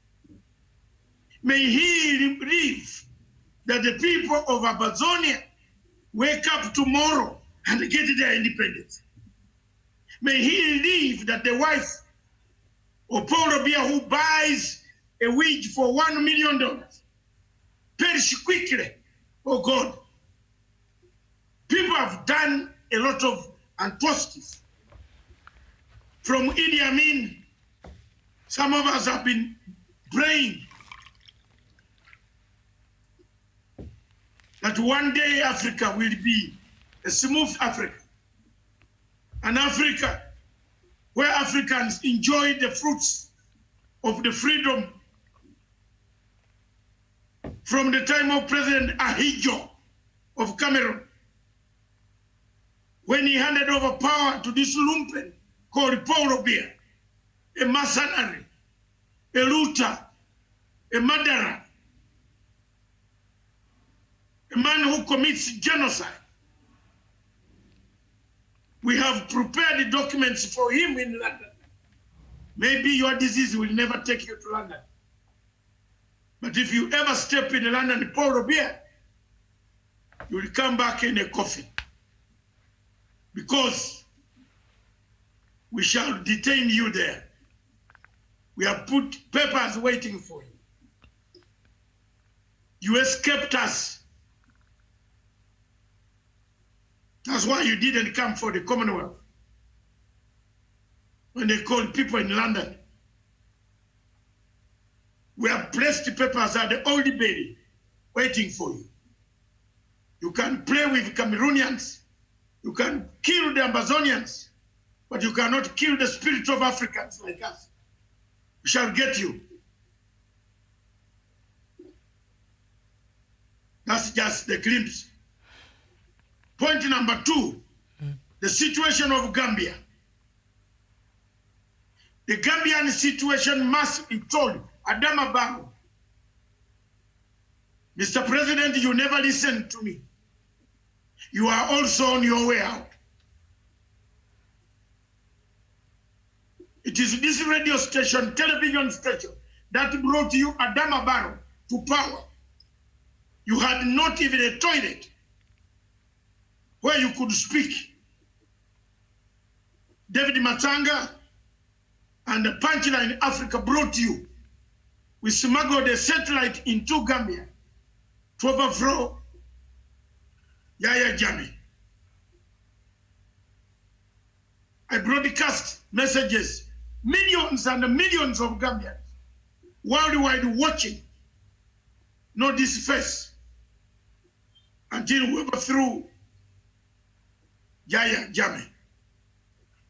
May he live, that the people of Amazonia wake up tomorrow and get their independence. May he live, that the wife of Paul Biya, who buys a wig for $1 million, perish quickly. Oh God. People have done a lot of atrocities. From Idi Amin, some of us have been praying that one day Africa will be a smooth Africa, an Africa where Africans enjoy the fruits of the freedom from the time of President Ahidjo of Cameroon, when he handed over power to this lumpen called Paul Biya, a mercenary, a looter, a murderer, a man who commits genocide. We have prepared documents for him in London. Maybe your disease will never take you to London. But if you ever step in London, Paul Biya, you will come back in a coffin. Because we shall detain you there. We have put papers waiting for you. You escaped us. That's why you didn't come for the Commonwealth. When they called people in London, we have placed the papers at the Old Bailey waiting for you. You can play with Cameroonians, you can kill the Amazonians, but you cannot kill the spirit of Africans like us. We shall get you. That's just the glimpse. Point number 2, the situation of Gambia. The Gambian situation must be told. Adama Barrow, Mr. President, you never listened to me. You are also on your way out. It is this radio station, television station, that brought you Adama Barrow to power. You had not even a toilet where you could speak. David Matanga and the Punchline Africa brought you. We smuggled a satellite into Gambia to overthrow Yahya Jammeh. I broadcast messages, millions and millions of Gambians worldwide watching, know this face, until we overthrew Yahya Jammeh.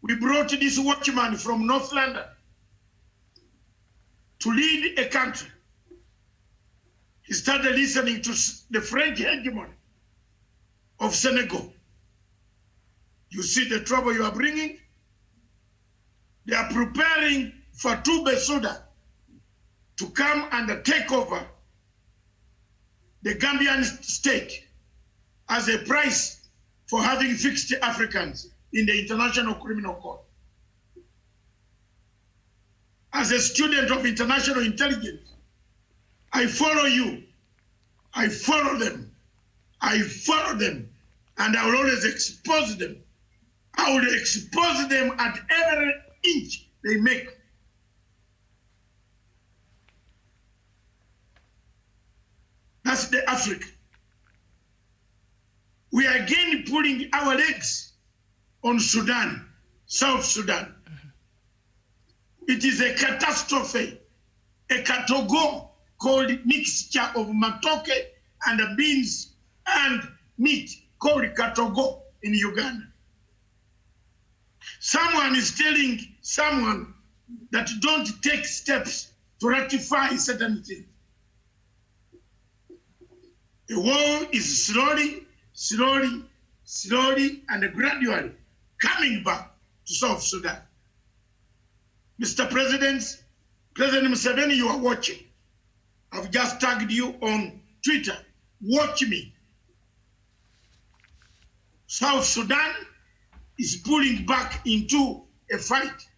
We brought this watchman from North London to lead a country. He started listening to the French hegemony of Senegal. You see the trouble you are bringing? They are preparing for Bensouda to come and take over the Gambian state as a price for having fixed Africans in the International Criminal Court. As a student of international intelligence, I follow you. I follow them. I follow them. And I will always expose them. I will expose them at every inch they make. That's the Africa. We are again pulling our legs on Sudan, South Sudan. It is a catastrophe, a katogo called mixture of matoke and beans and meat called katogo in Uganda. Someone is telling someone that don't take steps to ratify certain things. The war is slowly, and gradually coming back to South Sudan. Mr. President, President Museveni, you are watching. I've just tagged you on Twitter. Watch me. South Sudan is pulling back into a fight.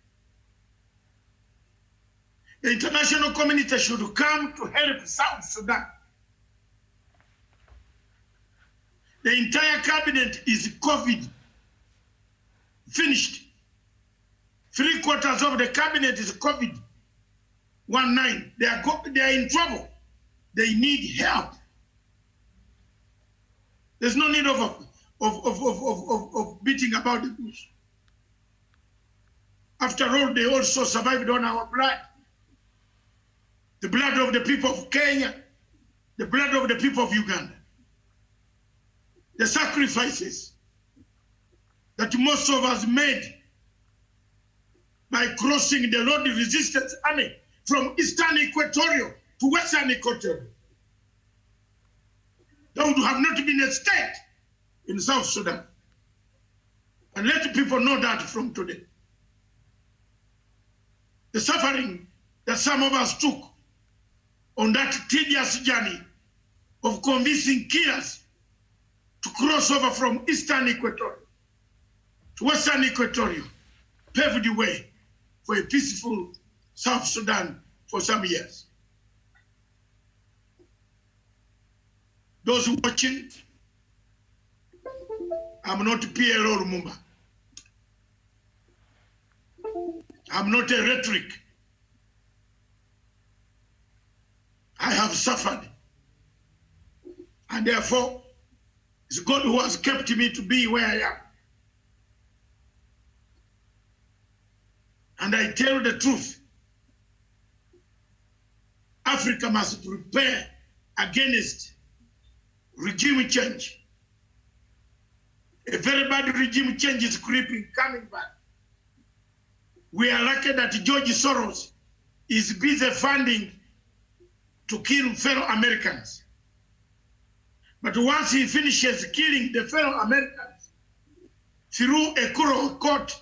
The international community should come to help South Sudan. The entire cabinet is COVID finished. 3/4 of the cabinet is COVID-19. They are in trouble. They need help. There's no need of beating about the bush. After all, they also survived on our blood. The blood of the people of Kenya, the blood of the people of Uganda. The sacrifices that most of us made by crossing the Lord Resistance Army from Eastern Equatorial to Western Equatorial. There would have not been a state in South Sudan. And let people know that from today. The suffering that some of us took on that tedious journey of convincing killers to cross over from Eastern Equatorial to Western Equatorial paved the way for a peaceful South Sudan for some years. Those watching, I'm not PLO Lumumba. I'm not a rhetoric. I have suffered. And therefore, it's God who has kept me to be where I am. And I tell the truth. Africa must prepare against regime change. A very bad regime change is creeping, coming back. We are lucky that George Soros is busy funding to kill fellow Americans. But once he finishes killing the fellow Americans through a cruel court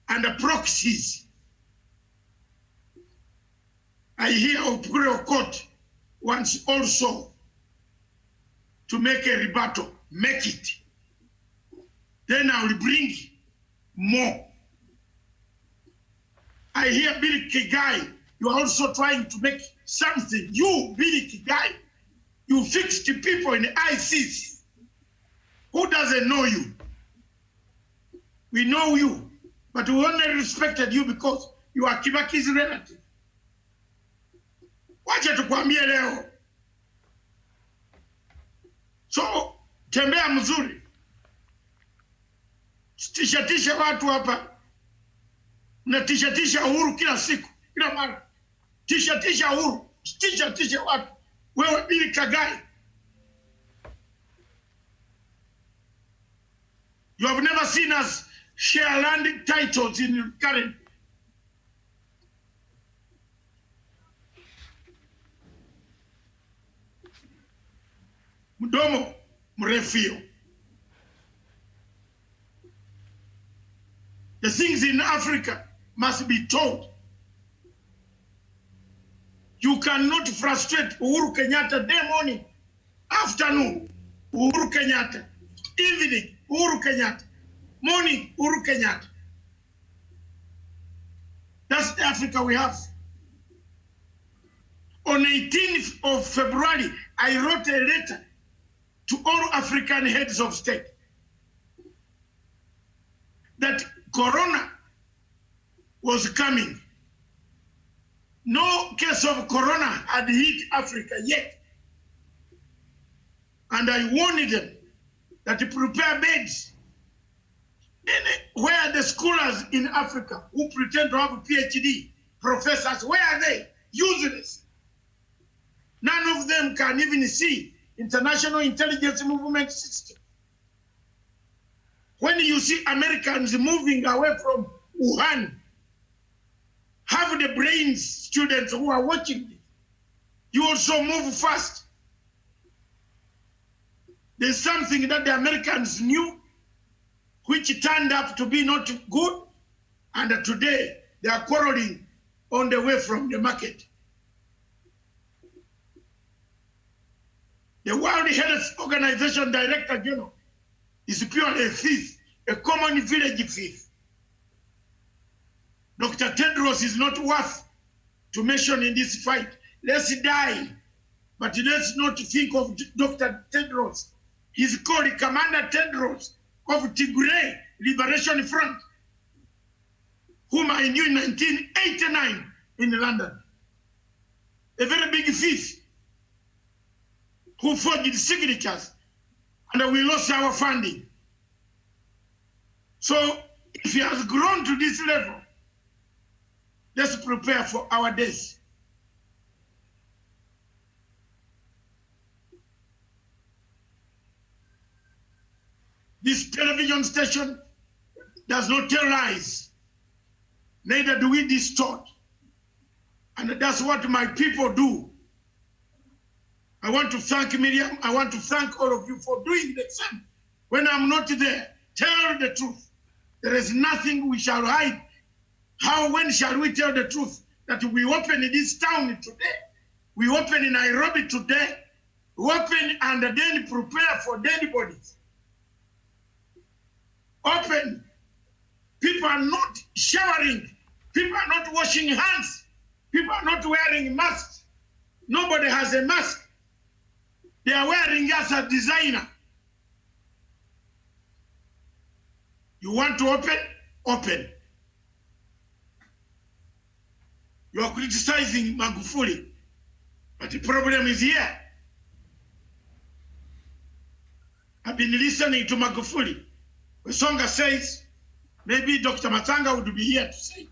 and the proxies, I hear of cruel court wants also to make a rebuttal, make it. Then I will bring more. I hear Billy Kigai, you are also trying to make something. You, Billy Kigai, you fixed the people in the ICC. Who doesn't know you? We know you, but we only respected you because you are Kibaki's relative. Wacha tukwambie leo. So, tembea mzuri. Tisha watu hapa. Mnatisha uhuru kila siku, kila mara. Tisha uhuru, tisha watu. Wewe Billy Kigai. You have never seen us share land titles in current. Mdomo mrefio. The things in Africa must be told. You cannot frustrate Uhuru Kenyatta day morning, afternoon, Uhuru Kenyatta, evening, Uhuru Kenyatta, morning, Uhuru Kenyatta. That's the Africa we have. On 18th of February, I wrote a letter to all African heads of state that Corona was coming. No case of Corona had hit Africa yet. And I warned them that to prepare beds. Where are the scholars in Africa who pretend to have a PhD, professors, where are they? Useless. None of them can even see international intelligence movement system. When you see Americans moving away from Wuhan, have the brains, students who are watching this, you also move fast. There's something that the Americans knew, which turned up to be not good, and today they are quarreling on the way from the market. The World Health Organization Director General is purely a thief, a common village thief. Dr. Tedros is not worth to mention in this fight. Let's die, but let's not think of Dr. Tedros. He's called Commander Tedros of Tigray Liberation Front, whom I knew in 1989 in London. A very big thief who forged signatures, and we lost our funding. So if he has grown to this level, let's prepare for our days. This television station does not tell lies, neither do we distort. And that's what my people do. I want to thank Miriam. I want to thank all of you for doing the same. When I'm not there, tell the truth. There is nothing we shall hide. When shall we tell the truth? That we open this town today. We open in Nairobi today. We open and then prepare for dead bodies. Open. People are not showering. People are not washing hands. People are not wearing masks. Nobody has a mask. They are wearing as a designer. You want to open? Open. You are criticizing Magufuli, but the problem is here. I've been listening to Magufuli. Wesonga says, maybe Dr. Matanga would be here to say.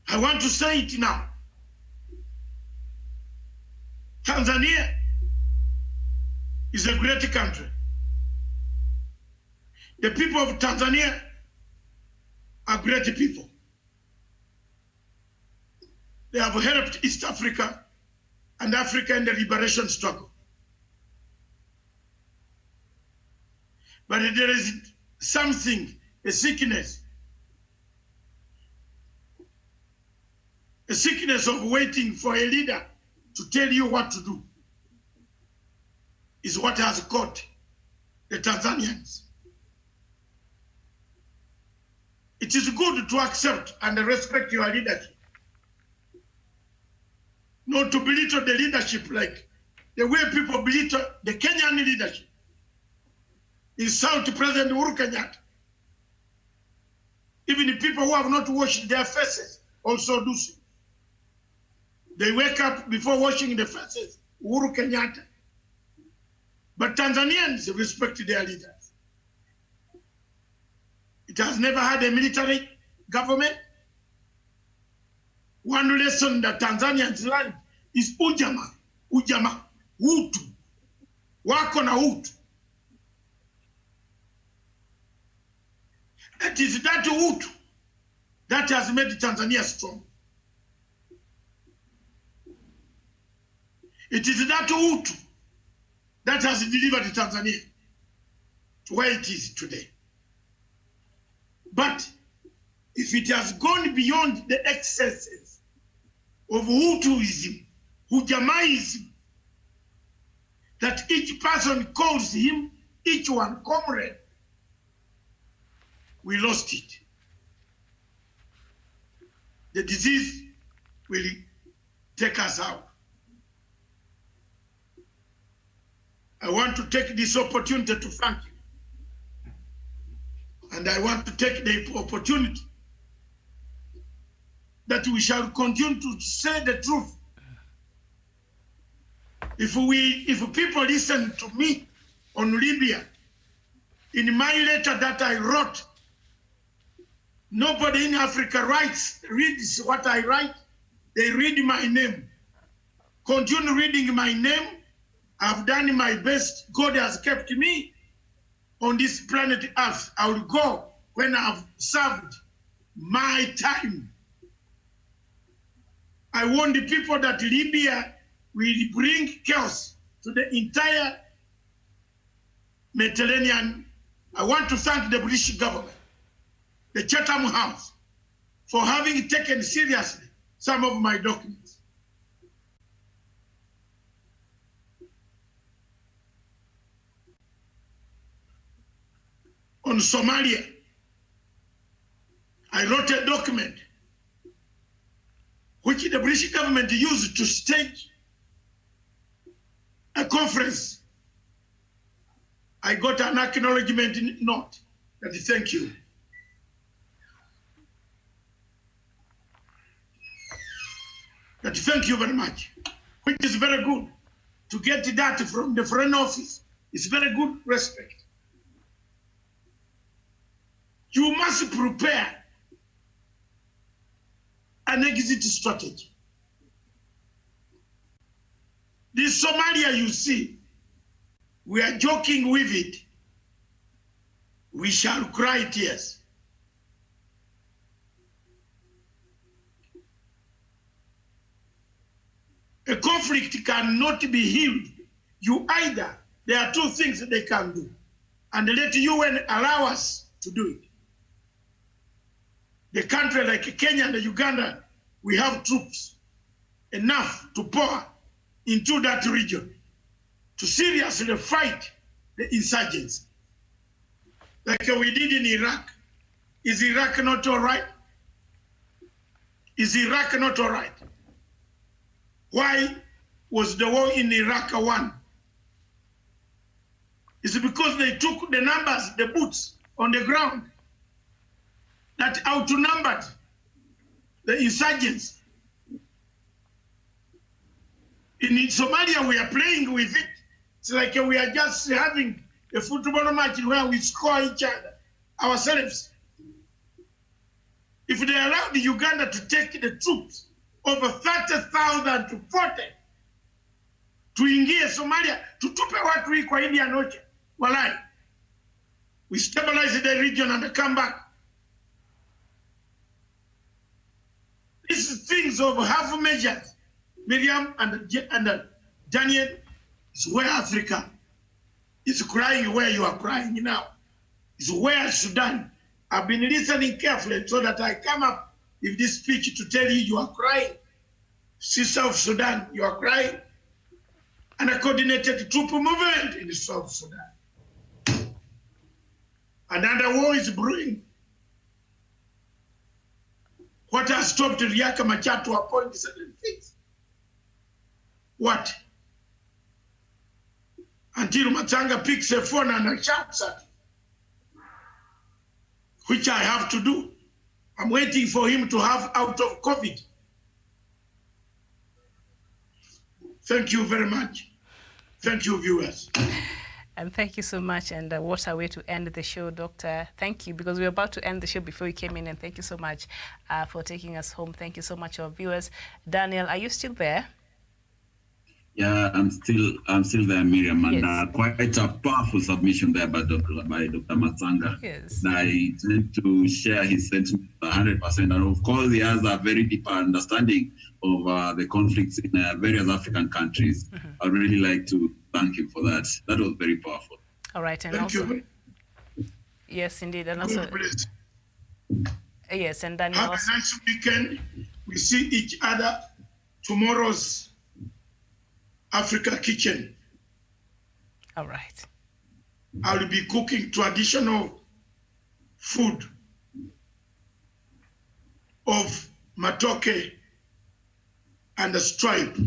I want to say it now. Tanzania is a great country. The people of Tanzania are great people. They have helped East Africa and Africa in the liberation struggle. But there is something, a sickness of waiting for a leader to tell you what to do, is what has caught the Tanzanians. It is good to accept and respect your leadership, not to belittle the leadership like the way people belittle the Kenyan leadership. Insult President Uhuru Kenyatta. Even the people who have not washed their faces also do so. They wake up before washing their faces, Uhuru Kenyatta. But Tanzanians respect their leaders. It has never had a military government. One lesson that Tanzanians learned is ujamaa, utu, wako na utu. It is that utu that has made Tanzania strong. It is that utu that has delivered Tanzania to where it is today. But if it has gone beyond the excesses of Hutuism, Hujamaism, that each person calls him, each one comrade, we lost it. The disease will take us out. I want to take this opportunity to thank you. And I want to take the opportunity that we shall continue to say the truth. If people listen to me on Libya, in my letter that I wrote, nobody in Africa reads what I write. They read my name. Continue reading my name. I've done my best. God has kept me on this planet Earth. I will go when I've served my time. I warn the people that Libya will bring chaos to the entire Mediterranean. I want to thank the British government, the Chatham House, for having taken seriously some of my documents. On Somalia, I wrote a document which the British government used to stage a conference. I got an acknowledgement note that thank you. That thank you very much, which is very good. To get that from the Foreign Office is very good respect. You must prepare an exit strategy. This Somalia you see, we are joking with it. We shall cry tears. A conflict cannot be healed. There are two things that they can do, and let UN allow us to do it. The country like Kenya and Uganda, we have troops enough to pour into that region to seriously fight the insurgents. Like we did in Iraq. Is Iraq not all right? Is Iraq not all right? Why was the war in Iraq won? It's because they took the numbers, the boots on the ground that outnumbered the insurgents. In Somalia, we are playing with it. It's like we are just having a football match where we score each other, ourselves. If they allowed Uganda to take the troops, over 30,000 to 40, tuingie Somalia, tutupe watu hii kwa Indian Ocean, walai. We stabilize the region and come back. These things of half measures, Miriam and Daniel, is where Africa is crying, where you are crying now. It's where Sudan. I've been listening carefully so that I come up with this speech to tell you are crying. See South Sudan, you are crying. And a coordinated troop movement in South Sudan. Another war is brewing. What has stopped Riek Machar to appoint certain things? What? Until Matanga picks a phone and shouts at him, which I have to do. I'm waiting for him to have out of COVID. Thank you very much. Thank you, viewers. And thank you so much. And what a way to end the show, Doctor. Thank you, because we were about to end the show before you came in. And thank you so much for taking us home. Thank you so much, our viewers. Daniel, are you still there? Yeah, I'm still there, Miriam, and Yes. Quite a powerful submission there by Dr. Matsanga. Yes. I tend to share his sentiment 100%, and of course he has a very deep understanding of the conflicts in various African countries. Mm-hmm. I'd really like to thank him for that. That was very powerful. All right, and Thank also, you. yes, indeed, and also, God bless. yes, and Daniel Have also. a nice weekend. We see each other tomorrow's Africa Kitchen. All right. I will be cooking traditional food of matoke and the stripe.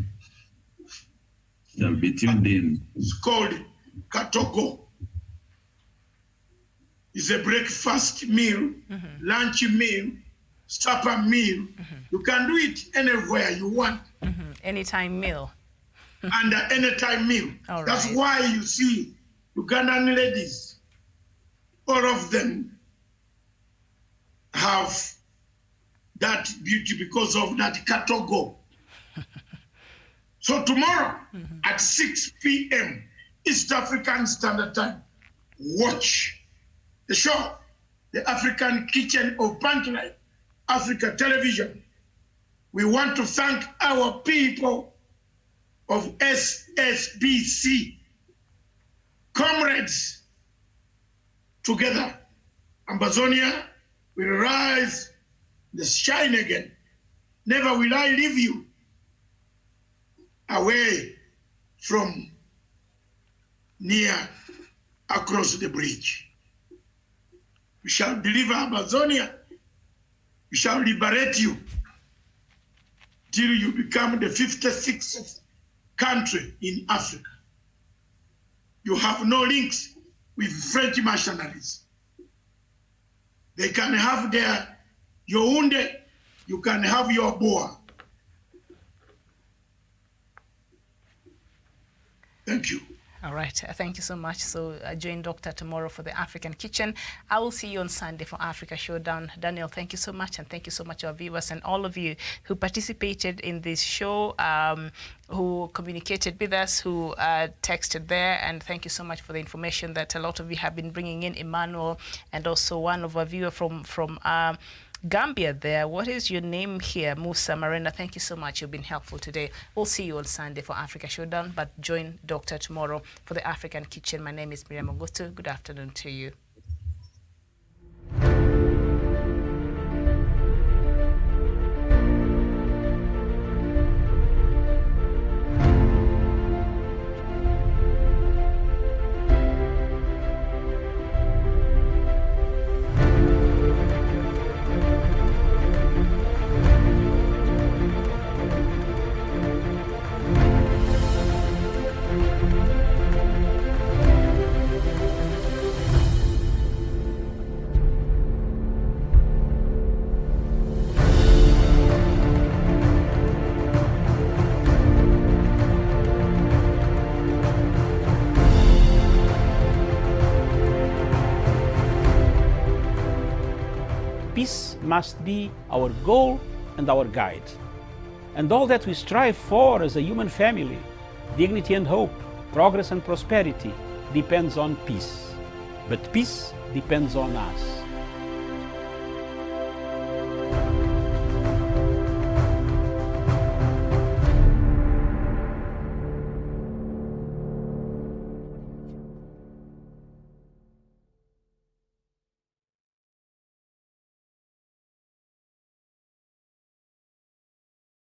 Shall be tuned in. It's called katogo. It's a breakfast meal, lunch meal, supper meal. You can do it anywhere you want. Anytime meal. And anytime meal. All That's right. why you see Ugandan ladies, all of them have that beauty because of that katogo. So tomorrow at 6 p.m. East African Standard Time, watch the show, The African Kitchen of Punchline, Africa Television. We want to thank our people of SSBC, comrades. Together, Amazonia will rise, the shine again. Never will I leave you away from near across the bridge. We shall deliver Amazonia. We shall liberate you till you become the 56th country in Africa. You have no links with French mercenaries. They can have their Yaoundé, you can have your Boa. Thank you. All right, thank you so much. So join Doctor tomorrow for the African Kitchen. I will see you on Sunday for Africa Showdown. Daniel, thank you so much, and thank you so much to our viewers and all of you who participated in this show, who communicated with us, who texted there, and thank you so much for the information that a lot of you have been bringing in. Emmanuel, and also one of our viewers from Gambia there. What is your name here? Musa Marina, thank you so much. You've been helpful today. We'll see you on Sunday for Africa Showdown, but join Doctor tomorrow for the African Kitchen. My name is Miriam Ogutu. Good afternoon to you. Peace must be our goal and our guide. And all that we strive for as a human family, dignity and hope, progress and prosperity, depends on peace. But peace depends on us.